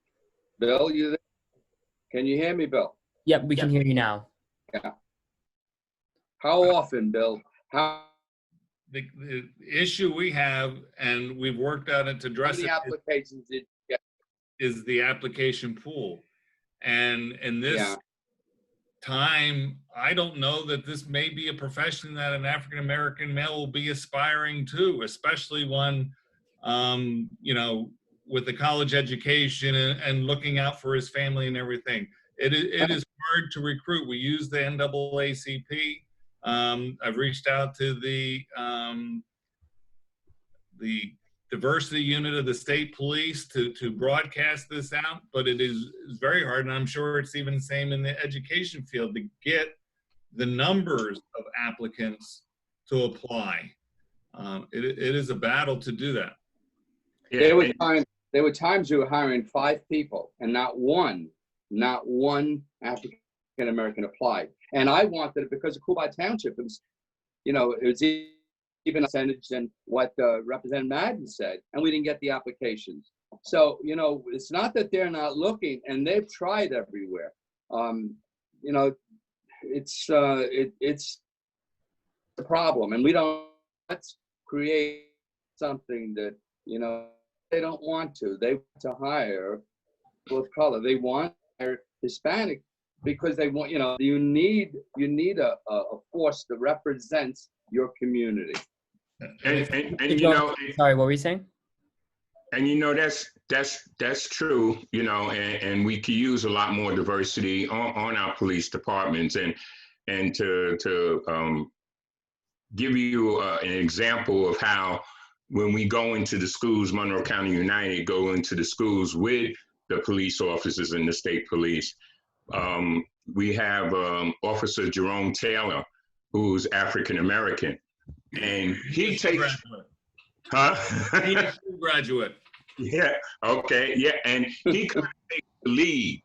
Bill, you there? Can you hear me, Bill? Yep, we can hear you now. Yeah. How often, Bill? The issue we have, and we've worked on it to address How many applications did you get? is the application pool. And in this time, I don't know that this may be a profession that an African-American male will be aspiring to, especially one, you know, with the college education and looking out for his family and everything. It is hard to recruit. We use the NAACP. I've reached out to the diversity unit of the state police to broadcast this out, but it is very hard, and I'm sure it's even the same in the education field, to get the numbers of applicants to apply. It is a battle to do that. There were times we were hiring 5 people and not one African American applied. And I wanted it because of Kubai Township. It was, you know, it was even a percentage than what Representative Madden said, and we didn't get the applications. So, you know, it's not that they're not looking, and they've tried everywhere. You know, it's the problem, and let's create something that, you know, they don't want to. They want to hire people of color. They want to hire Hispanic because they want, you know, you need a force that represents your community. And you know, sorry, what were you saying? And you know, that's true, you know, and we could use a lot more diversity on our police departments, and to give you an example of how, when we go into the schools, Monroe County United go into the schools with the police officers and the state police. We have Officer Jerome Taylor, who's African American, and he takes, He's a graduate. Yeah. Okay. Yeah, and he kind of takes the lead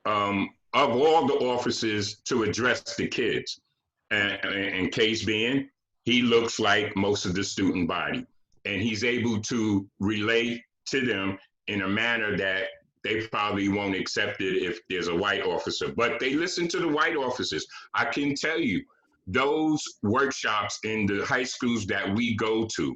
of all the officers to address the kids. And case being, he looks like most of the student body, and he's able to relate to them in a manner that they probably won't accept it if there's a white officer, but they listen to the white officers. I can tell you, those workshops in the high schools that we go to,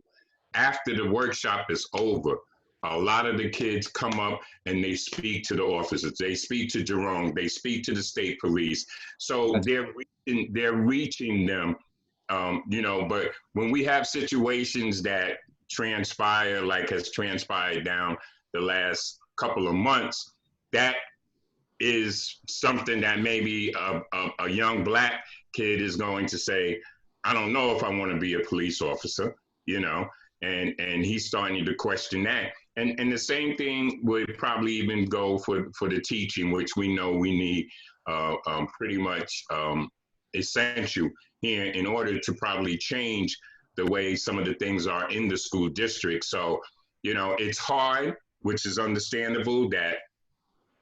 after the workshop is over, a lot of the kids come up and they speak to the officers. They speak to Jerome. They speak to the state police. So they're reaching them, you know. But when we have situations that transpire, like has transpired down the last couple of months, that is something that maybe a young Black kid is going to say, I don't know if I want to be a police officer, you know, and he's starting to question that. And the same thing would probably even go for the teaching, which we know we need pretty much essential here in order to probably change the way some of the things are in the school district. So, you know, it's hard, which is understandable that,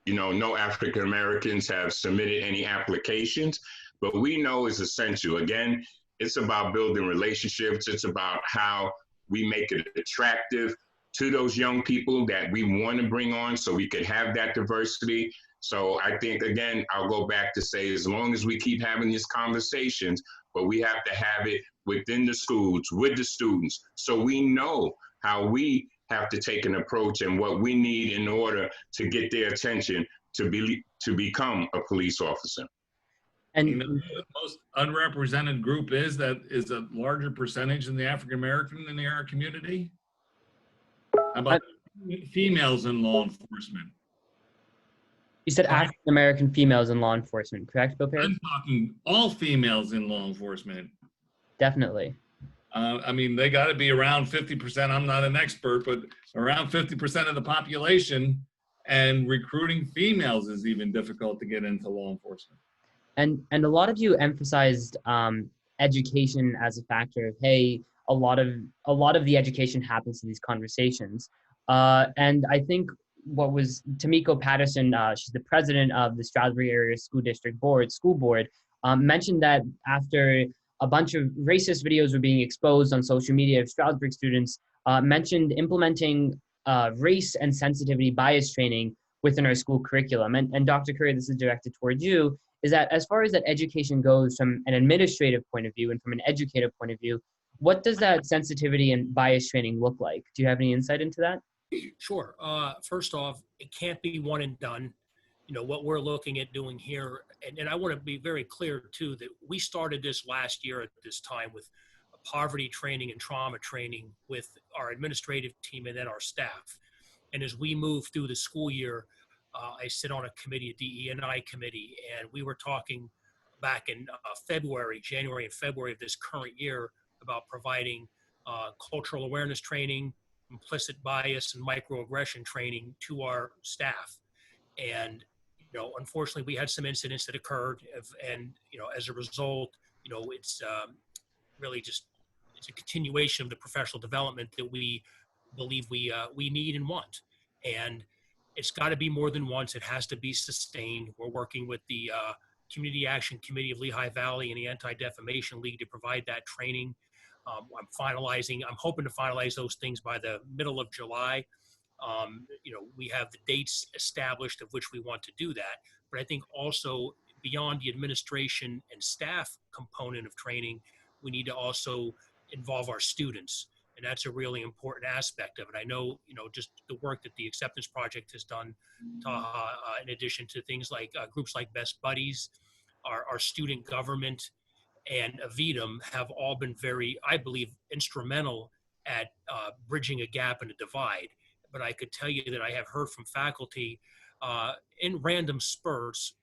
you know, no African Americans have submitted any applications, but we know it's essential. Again, it's about building relationships. It's about how we make it attractive to those young people that we want to bring on so we could have that diversity. So I think, again, I'll go back to say, as long as we keep having these conversations, but we have to have it within the schools, with the students, so we know how we have to take an approach and what we need in order to get their attention to become a police officer. And you know, the most unrepresented group is a larger percentage than the African American in our community. How about females in law enforcement? you said African American females in law enforcement, correct, Bill Perry? I'm talking all females in law enforcement. Definitely. I mean, they got to be around 50%. I'm not an expert, but around 50% of the population, and recruiting females is even difficult to get into law enforcement. And a lot of you emphasized education as a factor of, hey, a lot of the education happens in these conversations. And I think what was Tamiko Patterson, she's the president of the Stroudsburg Area School Board, mentioned that after a bunch of racist videos were being exposed on social media of Stroudsburg students, mentioned implementing race and sensitivity bias training within our school curriculum. And Dr. Curry, this is directed towards you, is that as far as that education goes from an administrative point of view and from an educative point of view, what does that sensitivity and bias training look like? Do you have any insight into that? Sure. First off, it can't be one and done. You know, what we're looking at doing here, and I want to be very clear too, that we started this last year at this time with poverty training and trauma training with our administrative team and then our staff. And as we move through the school year, I sit on a committee, a DE&I committee, and we were talking back in January and February of this current year about providing cultural awareness training, implicit bias and microaggression training to our staff. And, you know, unfortunately we had some incidents that occurred, and, you know, as a result, you know, it's really just, it's a continuation of the professional development that we believe we need and want. And it's got to be more than once. It has to be sustained. We're working with the Community Action Committee of Lehigh Valley and the Anti-Defamation League to provide that training. I'm hoping to finalize those things by the middle of July. You know, we have the dates established of which we want to do that. But I think also beyond the administration and staff component of training, we need to also involve our students. And that's a really important aspect of it. I know, you know, just the work that the Acceptance Project has done, Taha, in addition to things like groups like Best Buddies, our student government, and Avidum have all been very, I believe, instrumental at bridging a gap and a divide. But I could tell you that I have heard from faculty in random spurts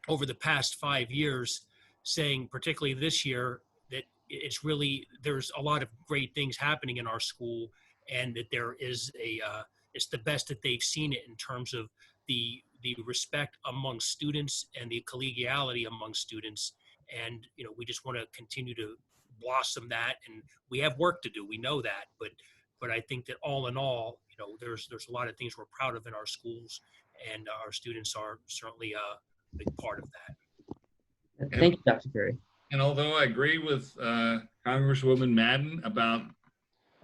over the past 5 years saying, particularly this year, that it's really, there's a lot of great things happening in our school, and that there is it's the best that they've seen it in terms of the respect among students and the collegiality among students. And, you know, we just want to continue to blossom that, and we have work to do. We know that, but I think that all in all, you know, there's a lot of things we're proud of in our schools, and our students are certainly a big part of that. Thank you, Dr. Curry. And although I agree with Congresswoman Madden about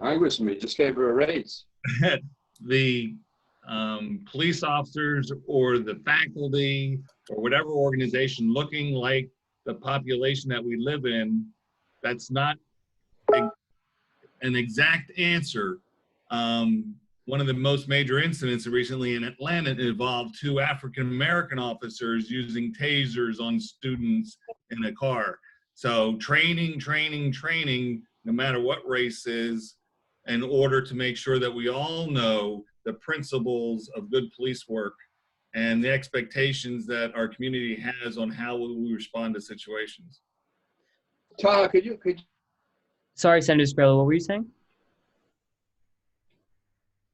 Congressman just gave her a raise. the police officers or the faculty or whatever organization looking like the population that we live in, that's not an exact answer. One of the most major incidents recently in Atlanta involved 2 African-American officers using tasers on students in a car. So training, no matter what race is, in order to make sure that we all know the principles of good police work and the expectations that our community has on how we respond to situations. Taha, could you? Sorry, Senator Scarlett, what were you saying?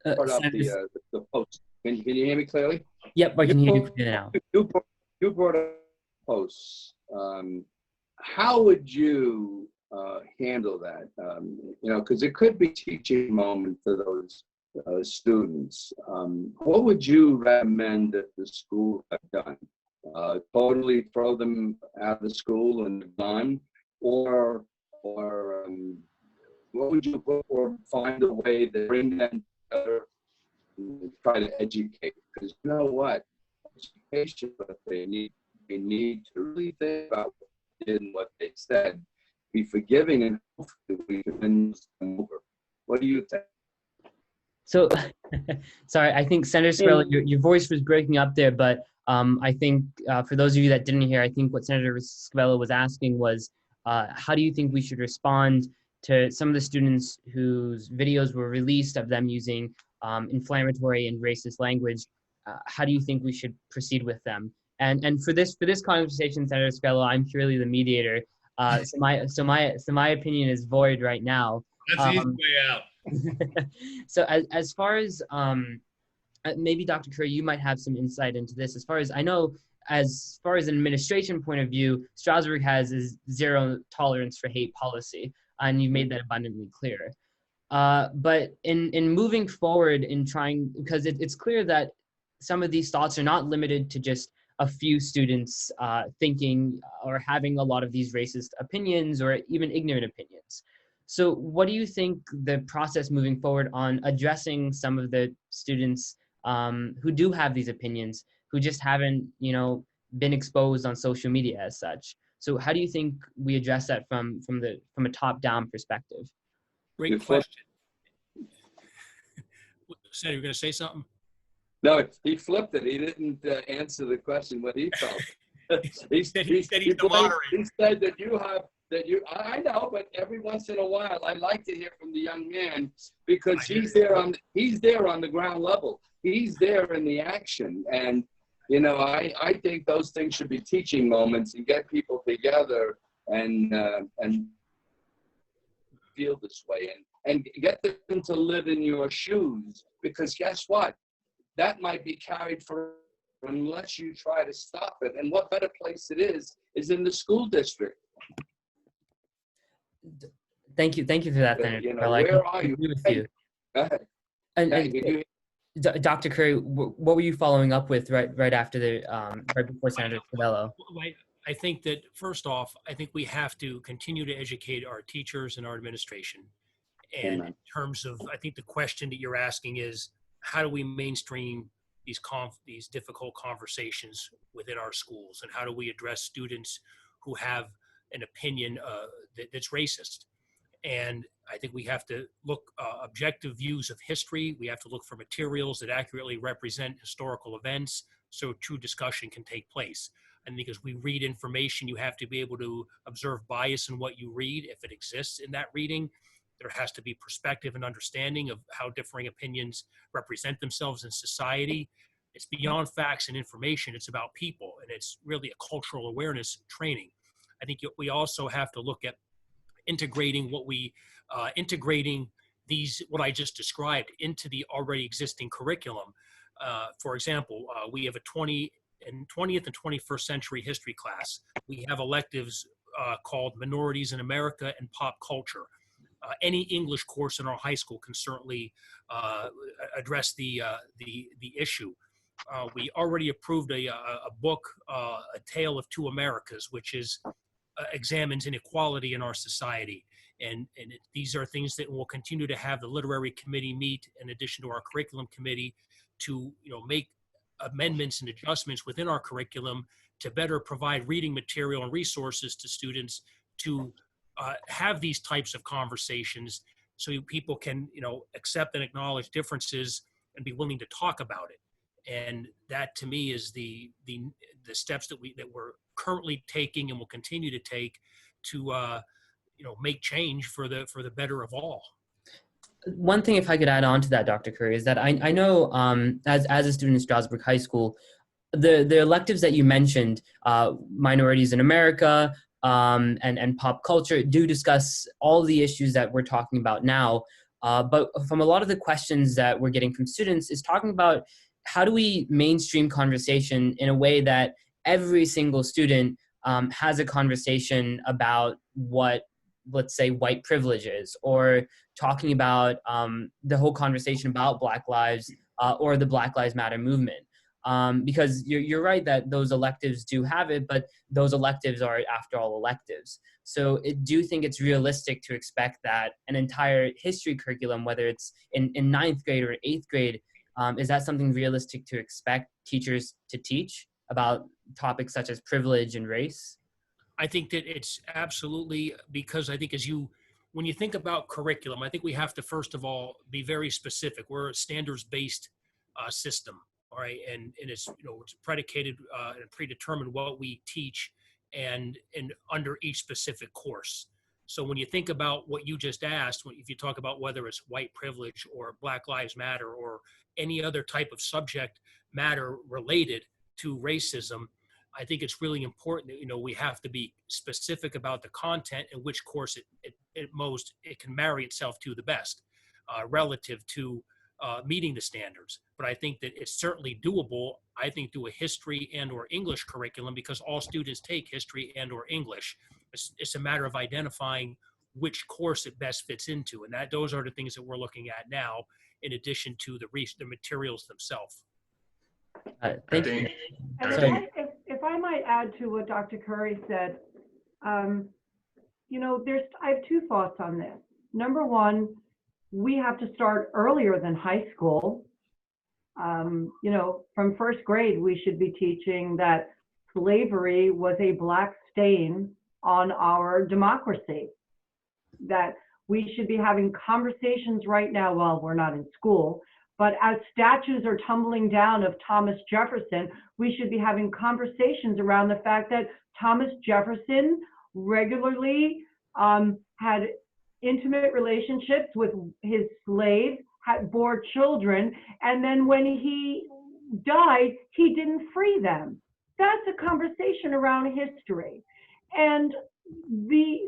Brought up the post. Can you hear me clearly? Yep, I can hear you now. You brought up posts. How would you handle that? You know, because it could be a teaching moment for those students. What would you recommend that the school have done? Totally throw them out of the school and gone, or what would you, or find a way to bring them together and try to educate? Because you know what, education, but they need to really think about what they did and what they said, be forgiving, and hopefully we can win them over. What do you think? So, sorry, I think Senator Scarlett, your voice was breaking up there, but I think for those of you that didn't hear, I think what Senator Scarlett was asking was, how do you think we should respond to some of the students whose videos were released of them using inflammatory and racist language? How do you think we should proceed with them? And for this conversation, Senator Scarlett, I'm purely the mediator. So my opinion is void right now. That's the easy way out. So as far as maybe Dr. Curry, you might have some insight into this. As far as I know, as far as an administration point of view, Strasbourg has is zero tolerance for hate policy, and you made that abundantly clear. But in moving forward in trying, because it's clear that some of these thoughts are not limited to just a few students thinking or having a lot of these racist opinions or even ignorant opinions. So what do you think the process moving forward on addressing some of the students who do have these opinions, who just haven't, been exposed on social media as such? So how do you think we address that from a top-down perspective? Great question. Sam, you're going to say something? No, he flipped it. He didn't answer the question what he felt. He said he's the moderator. He said I know, but every once in a while, I like to hear from the young man because he's there on the ground level. He's there in the action. And, I think those things should be teaching moments and get people together and feel this way and get them to live in your shoes, because guess what? That might be carried for unless you try to stop it. And what better place it is in the school district. Thank you for that, Senator. Where are you? With you. Go ahead. And Dr. Curry, what were you following up with right after right before Senator Covello? I think that first off, I think we have to continue to educate our teachers and our administration. And in terms of, I think the question that you're asking is, how do we mainstream these difficult conversations within our schools, and how do we address students who have an opinion that's racist? And I think we have to look objective views of history. We have to look for materials that accurately represent historical events so true discussion can take place. And because we read information, you have to be able to observe bias in what you read. If it exists in that reading, there has to be perspective and understanding of how differing opinions represent themselves in society. It's beyond facts and information. It's about people, and it's really a cultural awareness training. I think we also have to look at integrating what I just described into the already existing curriculum. For example, we have a 20th and 21st century history class. We have electives called Minorities in America and Pop Culture. Any English course in our high school can certainly address the issue. We already approved a book, A Tale of Two Americas, which examines inequality in our society. And these are things that will continue to have the literary committee meet in addition to our curriculum committee to make amendments and adjustments within our curriculum to better provide reading material and resources to students to have these types of conversations so people can accept and acknowledge differences and be willing to talk about it. And that to me is the steps that we're currently taking and will continue to take to make change for the better of all. One thing, if I could add on to that, Dr. Curry, is that I know as a student in Strasbourg High School, the electives that you mentioned, Minorities in America and Pop Culture, do discuss all the issues that we're talking about now. But from a lot of the questions that we're getting from students is talking about how do we mainstream conversation in a way that every single student has a conversation about what, let's say, white privilege is, or talking about the whole conversation about Black lives or the Black Lives Matter movement. Because you're right that those electives do have it, but those electives are, after all, electives. So do you think it's realistic to expect that an entire history curriculum, whether it's in 9th grade or 8th grade, is that something realistic to expect teachers to teach about topics such as privilege and race? I think that it's absolutely, because I think when you think about curriculum, I think we have to first of all be very specific. We're a standards-based system, all right, and it's it's predicated and predetermined what we teach and under each specific course. So when you think about what you just asked, if you talk about whether it's white privilege or Black Lives Matter or any other type of subject matter related to racism, I think it's really important that we have to be specific about the content and which course it can marry itself to the best relative to meeting the standards. But I think that it's certainly doable, I think, through a history and or English curriculum, because all students take history and or English. It's a matter of identifying which course it best fits into. And those are the things that we're looking at now, in addition to the materials themselves. Thank you. And if I might add to what Dr. Curry said, you know, I have two thoughts on this. Number one, we have to start earlier than high school. You know, from first grade, we should be teaching that slavery was a black stain on our democracy, that we should be having conversations right now, well, we're not in school, but as statues are tumbling down of Thomas Jefferson, we should be having conversations around the fact that Thomas Jefferson regularly had intimate relationships with his slaves, bore children, and then when he died, he didn't free them. That's a conversation around history. And the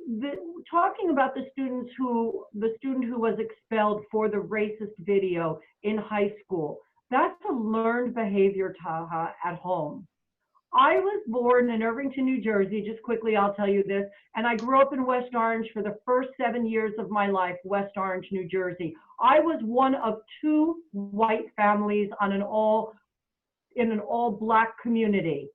talking about the student who was expelled for the racist video in high school, that's a learned behavior, Taha, at home. I was born in Irvington, New Jersey. Just quickly, I'll tell you this. And I grew up in West Orange for the first 7 years of my life, West Orange, New Jersey. I was one of 2 white families in an all black community.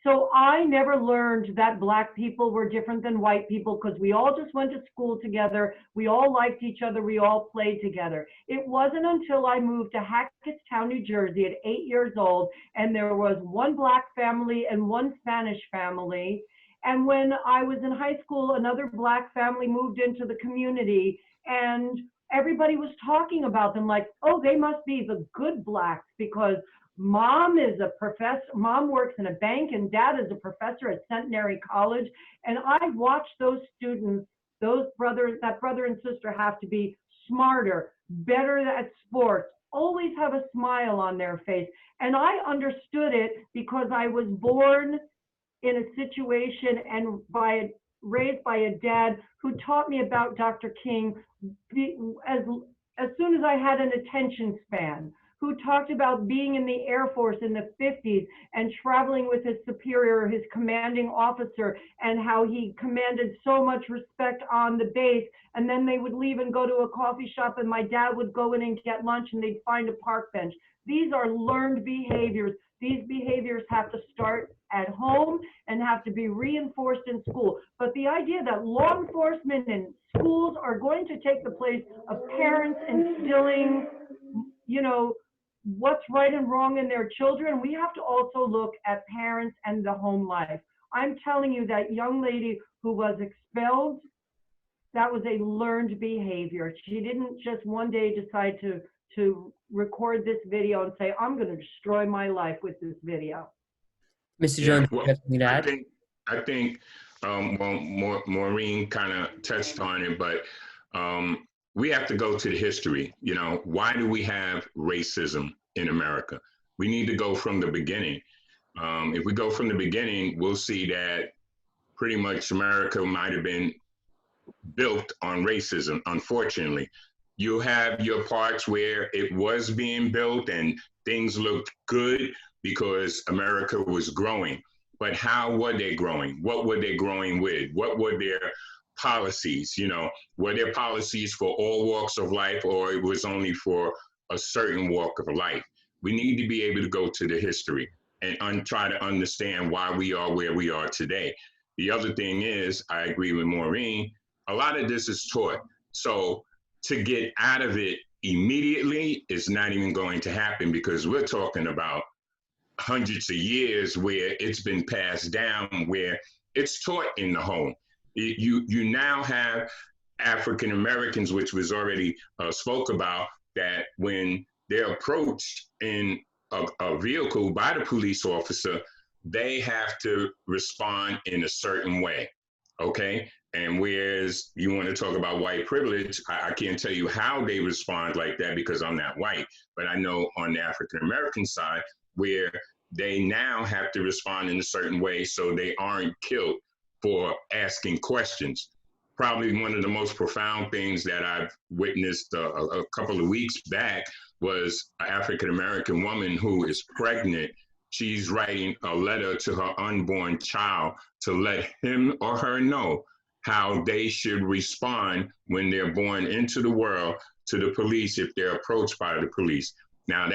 So I never learned that black people were different than white people, because we all just went to school together. We all liked each other. We all played together. It wasn't until I moved to Hackettstown, New Jersey at 8 years old, and there was 1 black family and 1 Spanish family. And when I was in high school, another black family moved into the community, and everybody was talking about them like, oh, they must be the good blacks because mom is a professor, mom works in a bank, and dad is a professor at Centenary College. And I watched those students, that brother and sister have to be smarter, better at sports, always have a smile on their face. And I understood it because I was born in a situation and raised by a dad who taught me about Dr. King as soon as I had an attention span, who talked about being in the Air Force in the 50s and traveling with his superior, his commanding officer, and how he commanded so much respect on the base. And then they would leave and go to a coffee shop, and my dad would go in and get lunch, and they'd find a park bench. These are learned behaviors. These behaviors have to start at home and have to be reinforced in school. But the idea that law enforcement and schools are going to take the place of parents instilling, you know, what's right and wrong in their children, we have to also look at parents and the home life. I'm telling you, that young lady who was expelled, that was a learned behavior. She didn't just one day decide to record this video and say, I'm going to destroy my life with this video. Mr. Jones, you have something to add? I think well, Maureen kind of touched on it, but we have to go to the history. You know, why do we have racism in America? We need to go from the beginning. If we go from the beginning, we'll see that pretty much America might have been built on racism, unfortunately. You have your parts where it was being built and things looked good because America was growing. But how were they growing? What were they growing with? What were their policies? You know, were there policies for all walks of life, or it was only for a certain walk of life? We need to be able to go to the history and try to understand why we are where we are today. The other thing is, I agree with Maureen, a lot of this is taught. So to get out of it immediately is not even going to happen, because we're talking about hundreds of years where it's been passed down, where it's taught in the home. You now have African Americans, which was already spoke about, that when they're approached in a vehicle by the police officer, they have to respond in a certain way, okay? And whereas you want to talk about white privilege, I can't tell you how they respond like that because I'm not white, but I know on the African American side where they now have to respond in a certain way so they aren't killed for asking questions. Probably one of the most profound things that I've witnessed a couple of weeks back was an African-American woman who is pregnant. She's writing a letter to her unborn child to let him or her know how they should respond when they're born into the world to the police if they're approached by the police. Now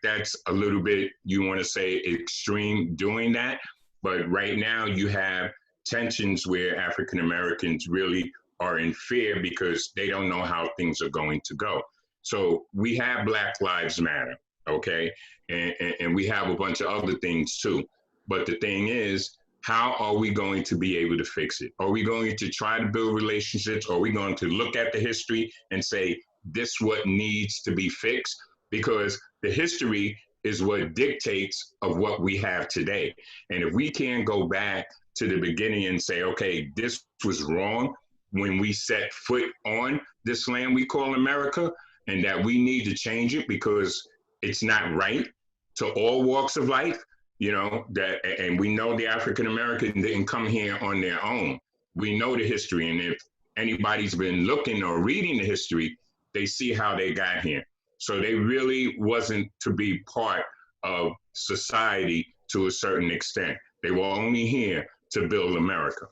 that's a little bit, you want to say, extreme doing that, but right now you have tensions where African Americans really are in fear because they don't know how things are going to go. So we have Black Lives Matter, okay? And we have a bunch of other things too. But the thing is, how are we going to be able to fix it? Are we going to try to build relationships? Or are we going to look at the history and say, this what needs to be fixed? Because the history is what dictates of what we have today. And if we can't go back to the beginning and say, okay, this was wrong when we set foot on this land we call America, and that we need to change it because it's not right to all walks of life, you know, that, and we know the African American didn't come here on their own. We know the history, and if anybody's been looking or reading the history, they see how they got here. So they really wasn't to be part of society to a certain extent. They were only here to build America.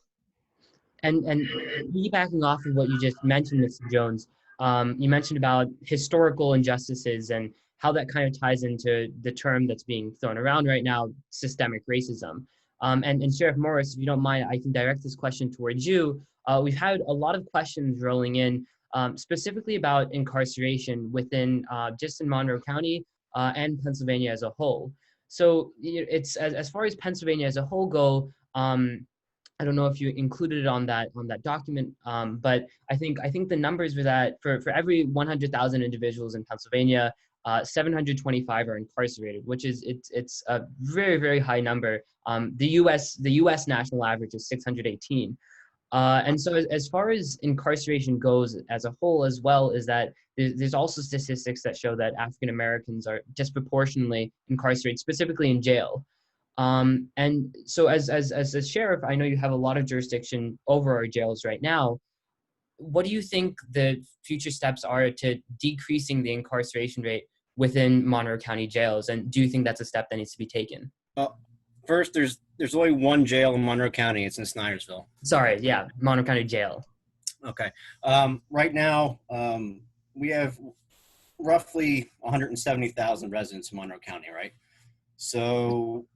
And piggybacking off of what you just mentioned, Mr. Jones, you mentioned about historical injustices and how that kind of ties into the term that's being thrown around right now, systemic racism. And Sheriff Morris, if you don't mind, I can direct this question towards you. We've had a lot of questions rolling in, specifically about incarceration within just in Monroe County and Pennsylvania as a whole. So it's as far as Pennsylvania as a whole go. I don't know if you included it on that document, but I think the numbers were that for every 100,000 individuals in Pennsylvania, 725 are incarcerated, which is it's a very, very high number. The U.S. national average is 618. And so as far as incarceration goes as a whole as well, is that there's also statistics that show that African Americans are disproportionately incarcerated, specifically in jail. And so as a sheriff, I know you have a lot of jurisdiction over our jails right now. What do you think the future steps are to decreasing the incarceration rate within Monroe County jails? And do you think that's a step that needs to be taken? Well, first, there's only one jail in Monroe County. It's in Snydersville. Sorry, yeah, Monroe County Jail. Okay. Right now, we have roughly 170,000 residents in Monroe County, right? So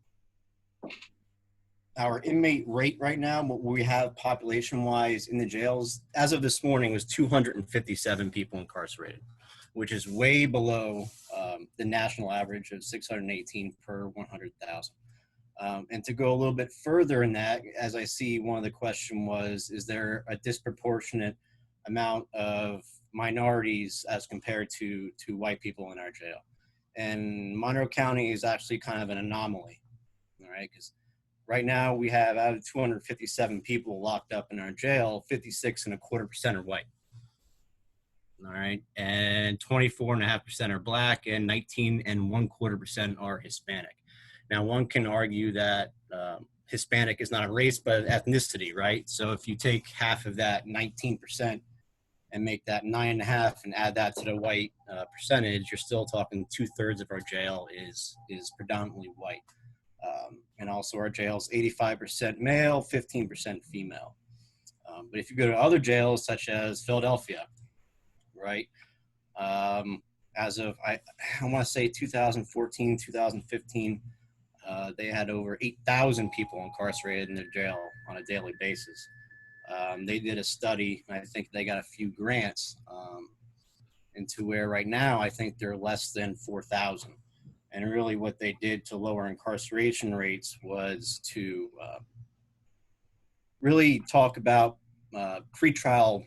our inmate rate right now, what we have population-wise in the jails, as of this morning, was 257 people incarcerated, which is way below the national average of 618 per 100,000. And to go a little bit further in that, as I see one of the question was, is there a disproportionate amount of minorities as compared to white people in our jail? And Monroe County is actually kind of an anomaly, all right? Because right now we have, out of 257 people locked up in our jail, 56.25% are white, all right? And 24.5% are Black, and 19.25% are Hispanic. Now, one can argue that Hispanic is not a race, but ethnicity, right? So if you take half of that 19% and make that 9.5 and add that to the white percentage, you're still talking 2/3 of our jail is predominantly white. And also our jail is 85% male, 15% female. But if you go to other jails such as Philadelphia, right? As of, I want to say 2014, 2015, they had over 8,000 people incarcerated in their jail on a daily basis. They did a study, and I think they got a few grants into where right now I think they're less than 4,000. And really what they did to lower incarceration rates was to really talk about pretrial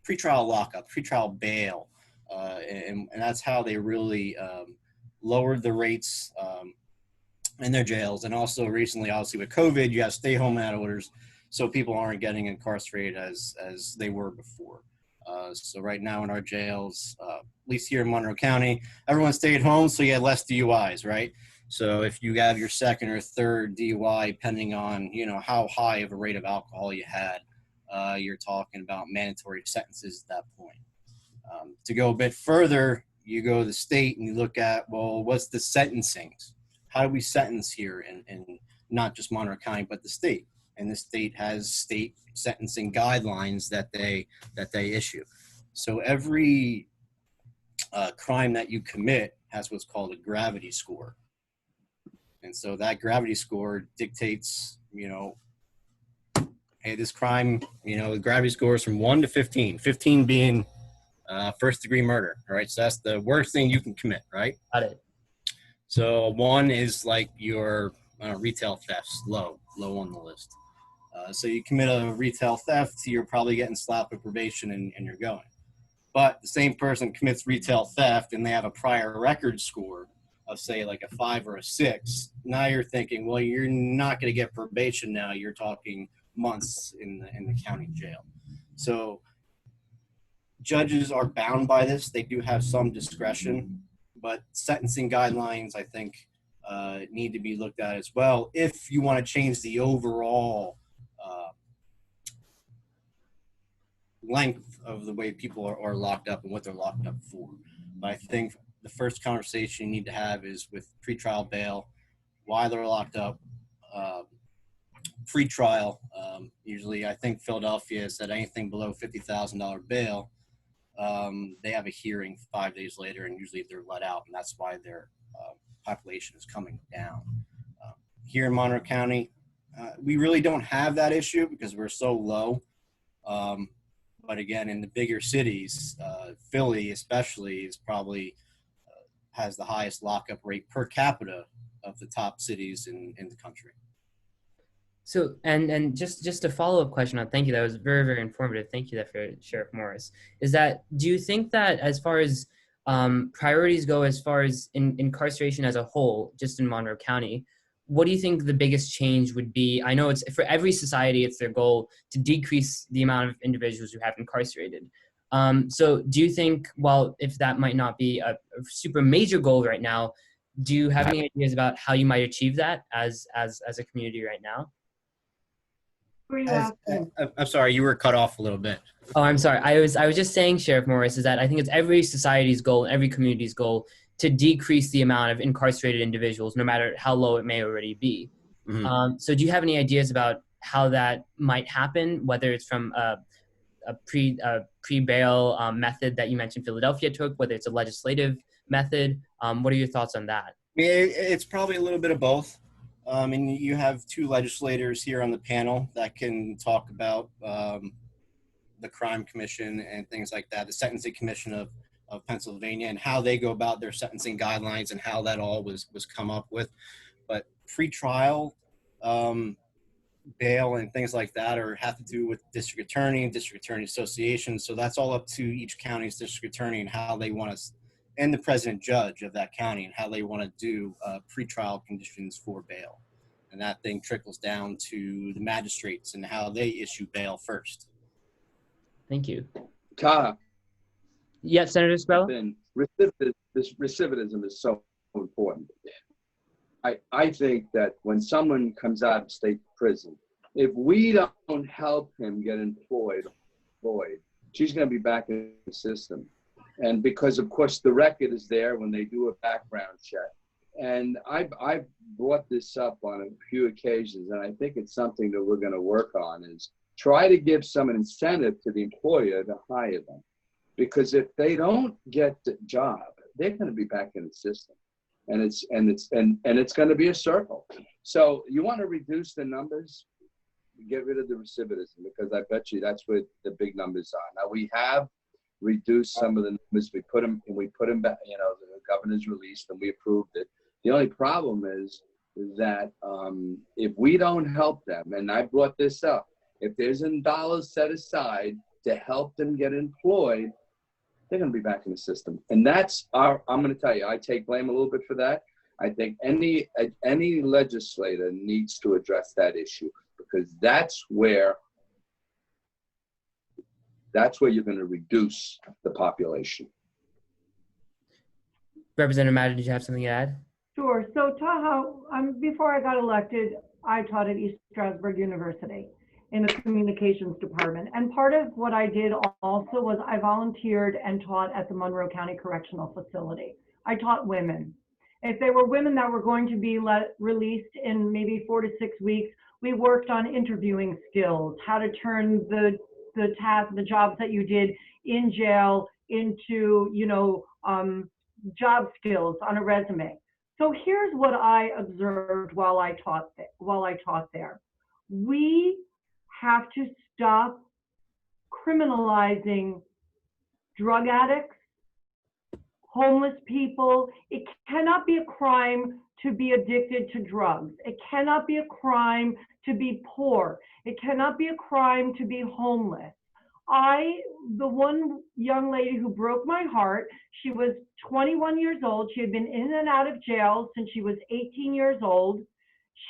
lockup, pretrial bail. And that's how they really lowered the rates in their jails. And also recently, obviously with COVID, you have stay home orders, so people aren't getting incarcerated as they were before. So right now in our jails, at least here in Monroe County, everyone stayed home, so you had less DUIs, right? So if you have your second or third DUI, depending on, you know, how high of a rate of alcohol you had, you're talking about mandatory sentences at that point. To go a bit further, you go to the state and you look at, well, what's the sentencing? How do we sentence here in not just Monroe County, but the state? And the state has state sentencing guidelines that they issue. So every crime that you commit has what's called a gravity score. And so that gravity score dictates, hey, this crime, the gravity score is from 1 to 15, 15 being first degree murder. All right. So that's the worst thing you can commit. Right. Got it. So 1 is like your retail thefts, low on the list. So you commit a retail theft, you're probably getting slapped with probation and you're going. But the same person commits retail theft and they have a prior record score of, say, like a 5 or a 6. Now you're thinking, well, you're not going to get probation now. You're talking months in the county jail. So judges are bound by this. They do have some discretion, but sentencing guidelines, I think, need to be looked at as well if you want to change the overall length of the way people are locked up and what they're locked up for. But I think the first conversation you need to have is with pretrial bail, why they're locked up. Pretrial, usually I think Philadelphia said anything below $50,000 bail, they have a hearing 5 days later, and usually they're let out, and that's why their population is coming down. Here in Monroe County, we really don't have that issue because we're so low. But again, in the bigger cities, Philly especially is probably has the highest lockup rate per capita of the top cities in the country. So, and just a follow-up question on, thank you, that was very, very informative. Thank you for Sheriff Morris. Is that, do you think that as far as priorities go, as far as incarceration as a whole, just in Monroe County, what do you think the biggest change would be? I know it's for every society, it's their goal to decrease the amount of individuals who have incarcerated. So do you think, well, if that might not be a super major goal right now, do you have any ideas about how you might achieve that as a community right now? I'm sorry, you were cut off a little bit. Oh, I'm sorry. I was just saying, Sheriff Morris, is that I think it's every society's goal, every community's goal to decrease the amount of incarcerated individuals, no matter how low it may already be. Mm-hmm. So do you have any ideas about how that might happen, whether it's from a pre-bail method that you mentioned Philadelphia took, whether it's a legislative method? What are your thoughts on that? It's probably a little bit of both. And you have 2 legislators here on the panel that can talk about the Crime Commission and things like that, the Sentencing Commission of Pennsylvania, and how they go about their sentencing guidelines and how that all was come up with. But pretrial bail and things like that have to do with district attorney associations. So that's all up to each county's district attorney and how they want to, and the president judge of that county, and how they want to do pretrial conditions for bail. And that thing trickles down to the magistrates and how they issue bail first. Thank you. Taha. Yes, Senator Skrella? This recidivism is so important. I think that when someone comes out of state prison, if we don't help him get employed, she's going to be back in the system. And because, of course, the record is there when they do a background check. And I've brought this up on a few occasions, and I think it's something that we're going to work on, is try to give some incentive to the employer to hire them. Because if they don't get the job, they're going to be back in the system. And it's going to be a circle. So you want to reduce the numbers, get rid of the recidivism, because I bet you that's where the big numbers are. Now we have reduced some of the numbers. We put them back, the governor's released and we approved it. The only problem is that if we don't help them, and I brought this up, if there's dollars set aside to help them get employed, they're going to be back in the system. And I'm going to tell you, I take blame a little bit for that. I think any legislator needs to address that issue, because that's where you're going to reduce the population. Representative Madden, did you have something to add? Sure. So Taha, before I got elected, I taught at East Stroudsburg University. in the communications department. And part of what I did also was I volunteered and taught at the Monroe County Correctional Facility. I taught women. If they were women that were going to be released in maybe 4 to 6 weeks, we worked on interviewing skills, how to turn the jobs that you did in jail into, job skills on a resume. So here's what I observed while I taught there. We have to stop criminalizing drug addicts, homeless people. It cannot be a crime to be addicted to drugs. It cannot be a crime to be poor. It cannot be a crime to be homeless. The one young lady who broke my heart, she was 21 years old. She had been in and out of jail since she was 18 years old.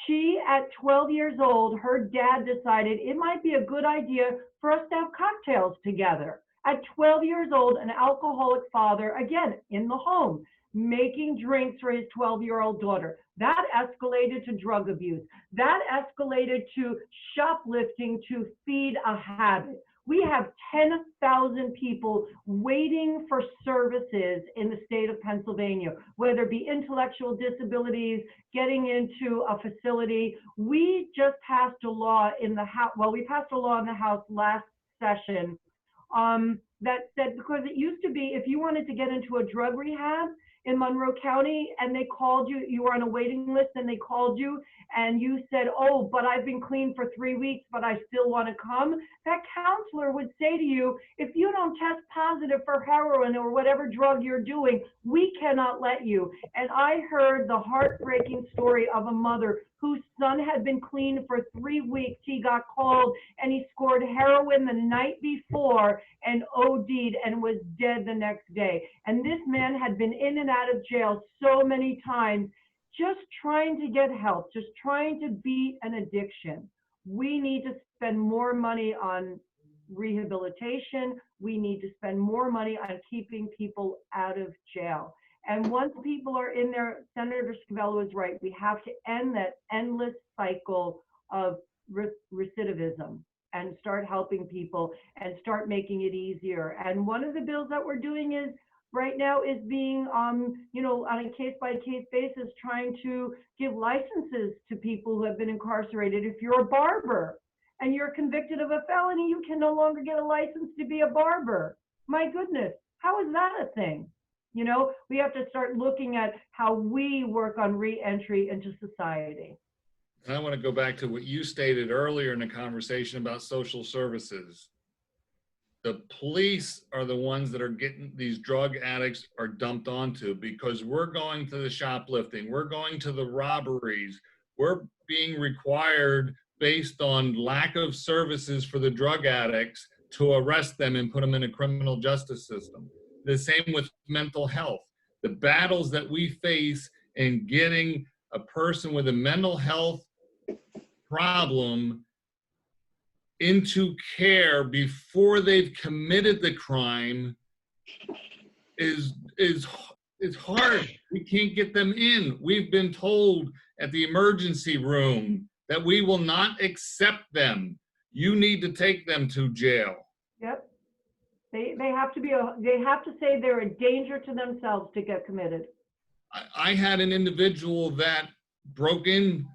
She, at 12 years old, her dad decided it might be a good idea for us to have cocktails together. At 12 years old, an alcoholic father, again, in the home, making drinks for his 12-year-old daughter. That escalated to drug abuse. That escalated to shoplifting to feed a habit. We have 10,000 people waiting for services in the state of Pennsylvania, whether it be intellectual disabilities, getting into a facility. We just passed a law in the House. Well, we passed a law in the House last session that said, because it used to be if you wanted to get into a drug rehab in Monroe County and they called you, you were on a waiting list and they called you and you said, oh, but I've been clean for 3 weeks, but I still want to come. That counselor would say to you, if you don't test positive for heroin or whatever drug you're doing, we cannot let you. And I heard the heartbreaking story of a mother whose son had been clean for 3 weeks. He got called and he scored heroin the night before and OD'd and was dead the next day. And this man had been in and out of jail so many times, just trying to get help, just trying to beat an addiction. We need to spend more money on rehabilitation. We need to spend more money on keeping people out of jail. And once people are in there, Senator Scavello is right. We have to end that endless cycle of recidivism and start helping people and start making it easier. And one of the bills that we're doing is right now is being, on a case-by-case basis, trying to give licenses to people who have been incarcerated. If you're a barber and you're convicted of a felony, you can no longer get a license to be a barber. My goodness, how is that a thing? We have to start looking at how we work on re-entry into society. And I want to go back to what you stated earlier in the conversation about social services. The police are the ones that are getting these drug addicts are dumped onto, because we're going to the shoplifting, we're going to the robberies, we're being required based on lack of services for the drug addicts to arrest them and put them in a criminal justice system. The same with mental health. The battles that we face in getting a person with a mental health problem into care before they've committed the crime is hard. We can't get them in. We've been told at the emergency room that we will not accept them. You need to take them to jail. Yep. They have to say they're a danger to themselves to get committed. I had an individual that broke in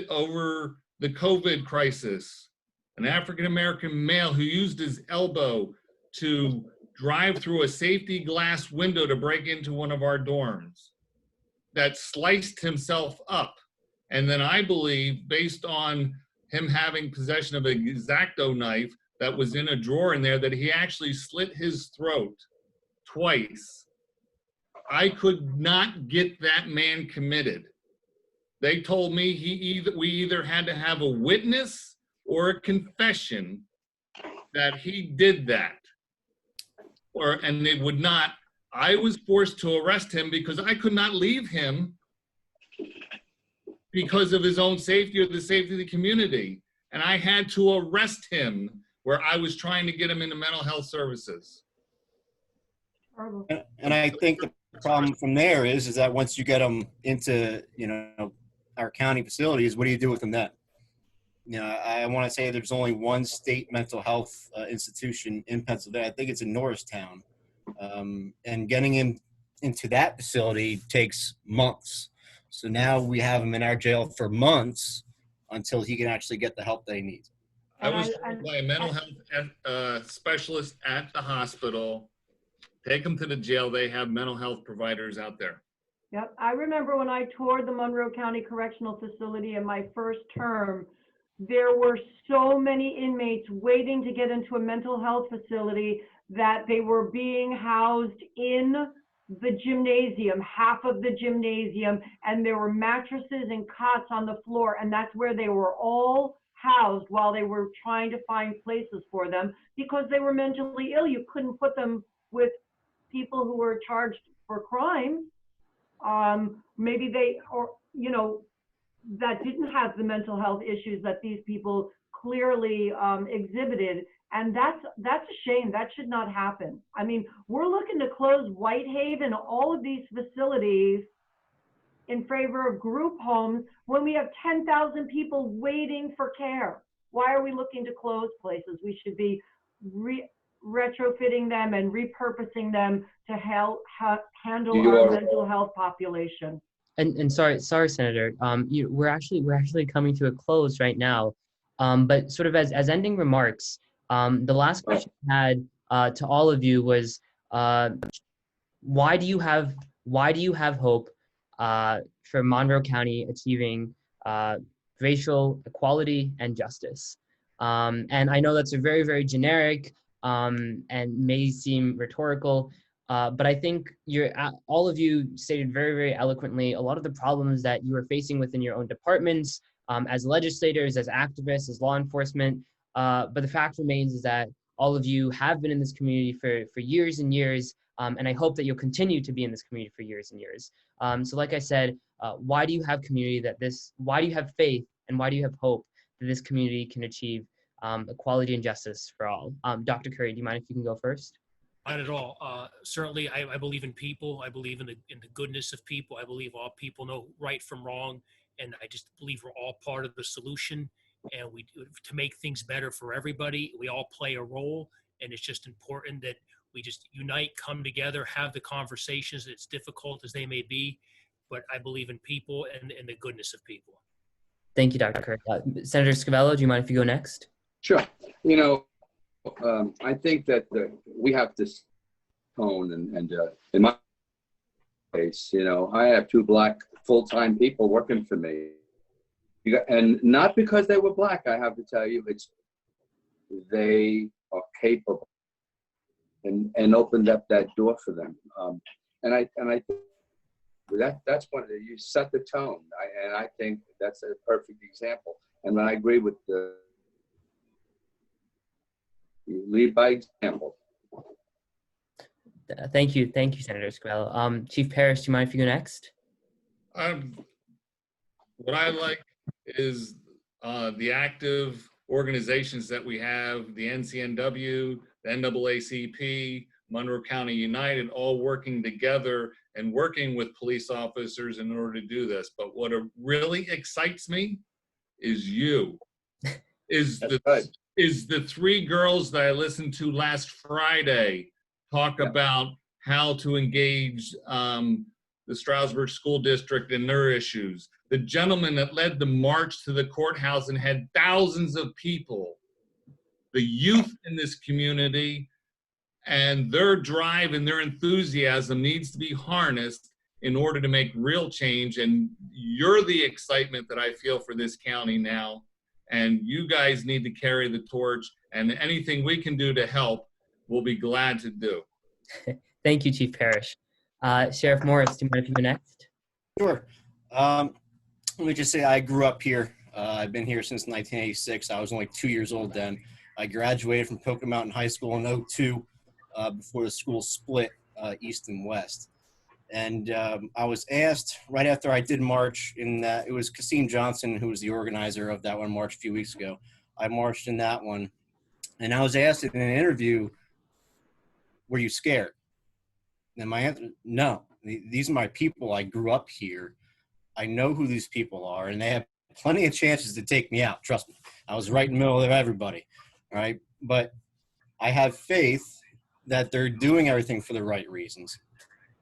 over the COVID crisis, an African-American male who used his elbow to drive through a safety glass window to break into one of our dorms, that sliced himself up. And then I believe, based on him having possession of an X-Acto knife that was in a drawer in there, that he actually slit his throat twice. I could not get that man committed. They told me we either had to have a witness or a confession that he did that, and they would not. I was forced to arrest him because I could not leave him because of his own safety or the safety of the community. And I had to arrest him where I was trying to get him into mental health services. And I think the problem from there is that once you get them into, our county facilities, what do you do with them then? I want to say there's only one state mental health institution in Pennsylvania. I think it's in Norristown. And getting him into that facility takes months. So now we have him in our jail for months until he can actually get the help that he needs. I was told by a mental health specialist at the hospital, take him to the jail. They have mental health providers out there. Yep, I remember when I toured the Monroe County Correctional Facility in my first term, there were so many inmates waiting to get into a mental health facility that they were being housed in the gymnasium, half of the gymnasium, and there were mattresses and cots on the floor, and that's where they were all housed while they were trying to find places for them because they were mentally ill. You couldn't put them with people who were charged for crimes. Maybe they, or, you know, that didn't have the mental health issues that these people clearly exhibited. And that's a shame. That should not happen. I mean, we're looking to close Whitehaven, all of these facilities in favor of group homes when we have 10,000 people waiting for care. Why are we looking to close places? We should be retrofitting them and repurposing them to help handle our mental health population. And sorry, Senator. We're actually coming to a close right now. But sort of as ending remarks, the last question I had to all of you was, why do you have hope for Monroe County achieving racial equality and justice? And I know that's a very, very generic and may seem rhetorical, but I think all of you stated very, very eloquently a lot of the problems that you are facing within your own departments, as legislators, as activists, as law enforcement. But the fact remains is that all of you have been in this community for years and years, and I hope that you'll continue to be in this community for years and years. So like I said, why do you have why do you have faith, and why do you have hope that this community can achieve equality and justice for all? Dr. Curry, do you mind if you can go first? Not at all. Certainly, I believe in people. I believe in the goodness of people. I believe all people know right from wrong, and I just believe we're all part of the solution. And to make things better for everybody, we all play a role, and it's just important that we just unite, come together, have the conversations, as difficult as they may be. But I believe in people and the goodness of people. Thank you, Dr. Curry. Senator Scavello, do you mind if you go next? Sure. I think that we have this tone, and in my case, I have 2 Black full-time people working for me, and not because they were Black. I have to tell you, they are capable, and opened up that door for them. And I think that's when you set the tone, and I think that's a perfect example. And I agree with you lead by example. Thank you, Senator Scavello. Chief Parrish, do you mind if you go next? What I like is the active organizations that we have, the NCNW, the NAACP, Monroe County United, all working together and working with police officers in order to do this. But what really excites me is the 3 girls that I listened to last Friday talk about how to engage the Stroudsburg School District and their issues. The gentleman that led the march to the courthouse and had thousands of people, the youth in this community, and their drive and their enthusiasm needs to be harnessed in order to make real change. And you're the excitement that I feel for this county now. And you guys need to carry the torch, and anything we can do to help, we'll be glad to do. Thank you, Chief Parrish. Sheriff Morris, do you mind if you go next? Sure. Let me just say I grew up here. I've been here since 1986. I was only 2 years old then. I graduated from Pocono Mountain High School in 2002 before the school split east and west. And I was asked right after I did march it was Kasim Johnson who was the organizer of that one march a few weeks ago. I marched in that one, and I was asked in an interview, were you scared? And my answer, no. These are my people. I grew up here. I know who these people are, and they have plenty of chances to take me out, trust me. I was right in the middle of everybody, all right? But I have faith that they're doing everything for the right reasons.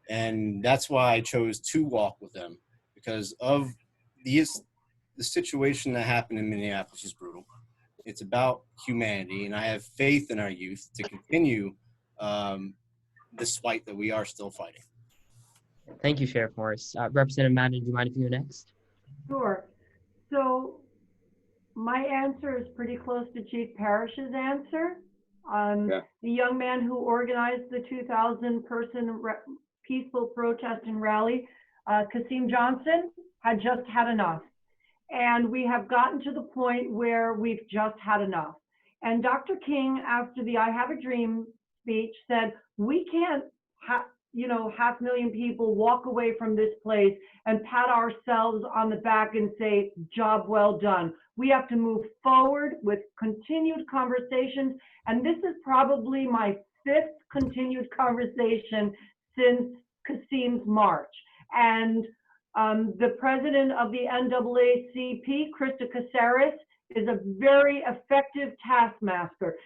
And that's why I chose to walk with them, because of the situation that happened in Minneapolis is brutal. It's about humanity, and I have faith in our youth to continue this fight that we are still fighting. Thank you, Sheriff Morris. Representative Madden, do you mind if you go next? Sure. So my answer is pretty close to Chief Parrish's answer. The young man who organized the 2,000-person peaceful protest and rally, Kasim Johnson, had just had enough. And we have gotten to the point where we've just had enough. And Dr. King, after the I Have a Dream speech, said, we can't, 500,000 people walk away from this place and pat ourselves on the back and say, job well done. We have to move forward with continued conversations. And this is probably my 5th continued conversation since Kasim's march. And the president of the NAACP, Krista Caceres, is a very effective taskmaster.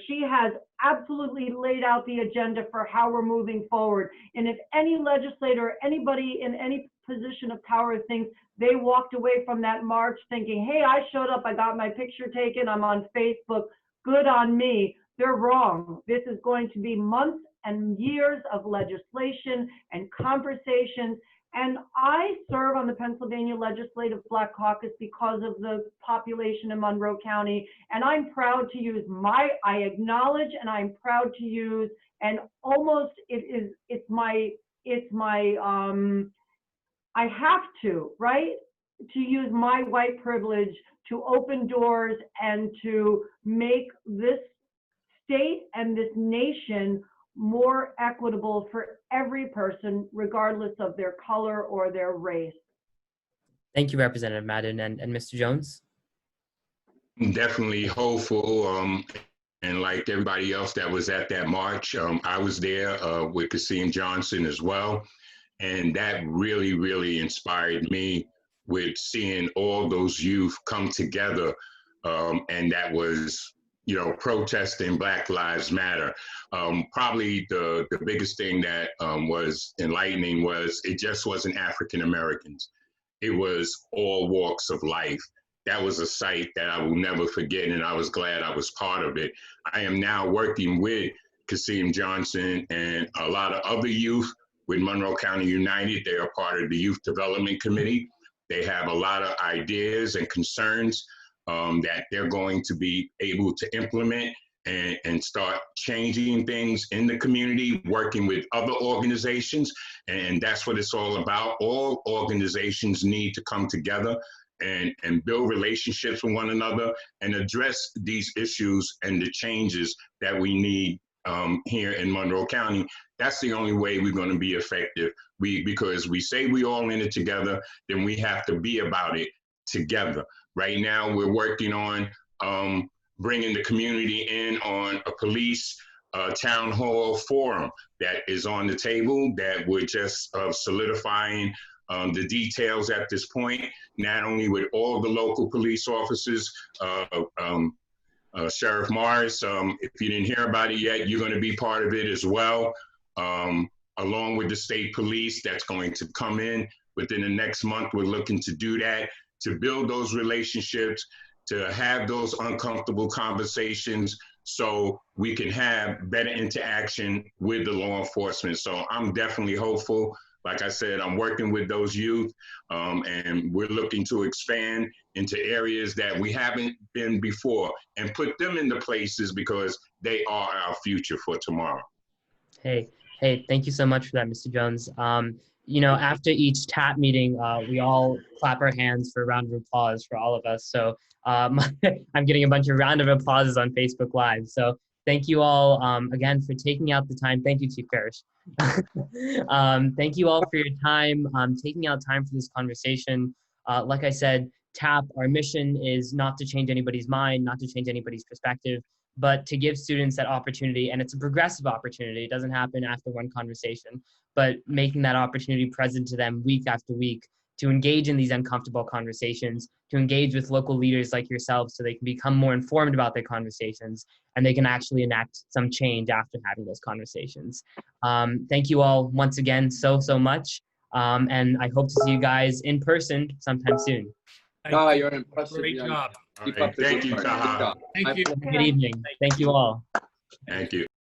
She has absolutely laid out the agenda for how we're moving forward. And if any legislator, anybody in any position of power thinks they walked away from that march thinking, hey, I showed up, I got my picture taken, I'm on Facebook, good on me, they're wrong. This is going to be months and years of legislation and conversations. And I serve on the Pennsylvania Legislative Black Caucus because of the population in Monroe County. And I'm proud to use I acknowledge and I'm proud to use, and almost it's my, I have to, right? To use my white privilege to open doors and to make this state and this nation more equitable for every person, regardless of their color or their race. Thank you, Representative Madden. And Mr. Jones? Definitely hopeful. And like everybody else that was at that march, I was there with Kasim Johnson as well. And that really, really inspired me with seeing all those youth come together. And that was, protesting Black Lives Matter. Probably the biggest thing that was enlightening was it just wasn't African Americans. It was all walks of life. That was a sight that I will never forget, and I was glad I was part of it. I am now working with Kasim Johnson and a lot of other youth with Monroe County United. They are part of the Youth Development Committee. They have a lot of ideas and concerns that they're going to be able to implement and start changing things in the community, working with other organizations. And that's what it's all about. All organizations need to come together and build relationships with one another and address these issues and the changes that we need here in Monroe County. That's the only way we're going to be effective. Because we say we all in it together, then we have to be about it together. Right now, we're working on bringing the community in on a police town hall forum that is on the table, that we're just solidifying the details at this point, not only with all the local police officers, Sheriff Morris, if you didn't hear about it yet, you're going to be part of it as well, along with the state police that's going to come in within the next month. We're looking to do that, to build those relationships, to have those uncomfortable conversations so we can have better interaction with the law enforcement. So I'm definitely hopeful. Like I said, I'm working with those youth and we're looking to expand into areas that we haven't been before and put them into places because they are our future for tomorrow. Hey, thank you so much for that, Mr. Jones. After each TAP meeting, we all clap our hands for a round of applause for all of us. So I'm getting a bunch of round of applauses on Facebook Live. So thank you all again for taking out the time. Thank you, Chief Parrish. Thank you all for your time, taking out time for this conversation. Like I said, TAP, our mission is not to change anybody's mind, not to change anybody's perspective, but to give students that opportunity. And it's a progressive opportunity. It doesn't happen after one conversation, but making that opportunity present to them week after week to engage in these uncomfortable conversations, to engage with local leaders like yourselves so they can become more informed about their conversations and they can actually enact some change after having those conversations. Thank you all once again so much. And I hope to see you guys in person sometime soon. Taha, you're an impressive Great young job. Keep All right. up the Thank good you, work. Taha. Good job. Thank you. Good evening. Thank you all. Thank you.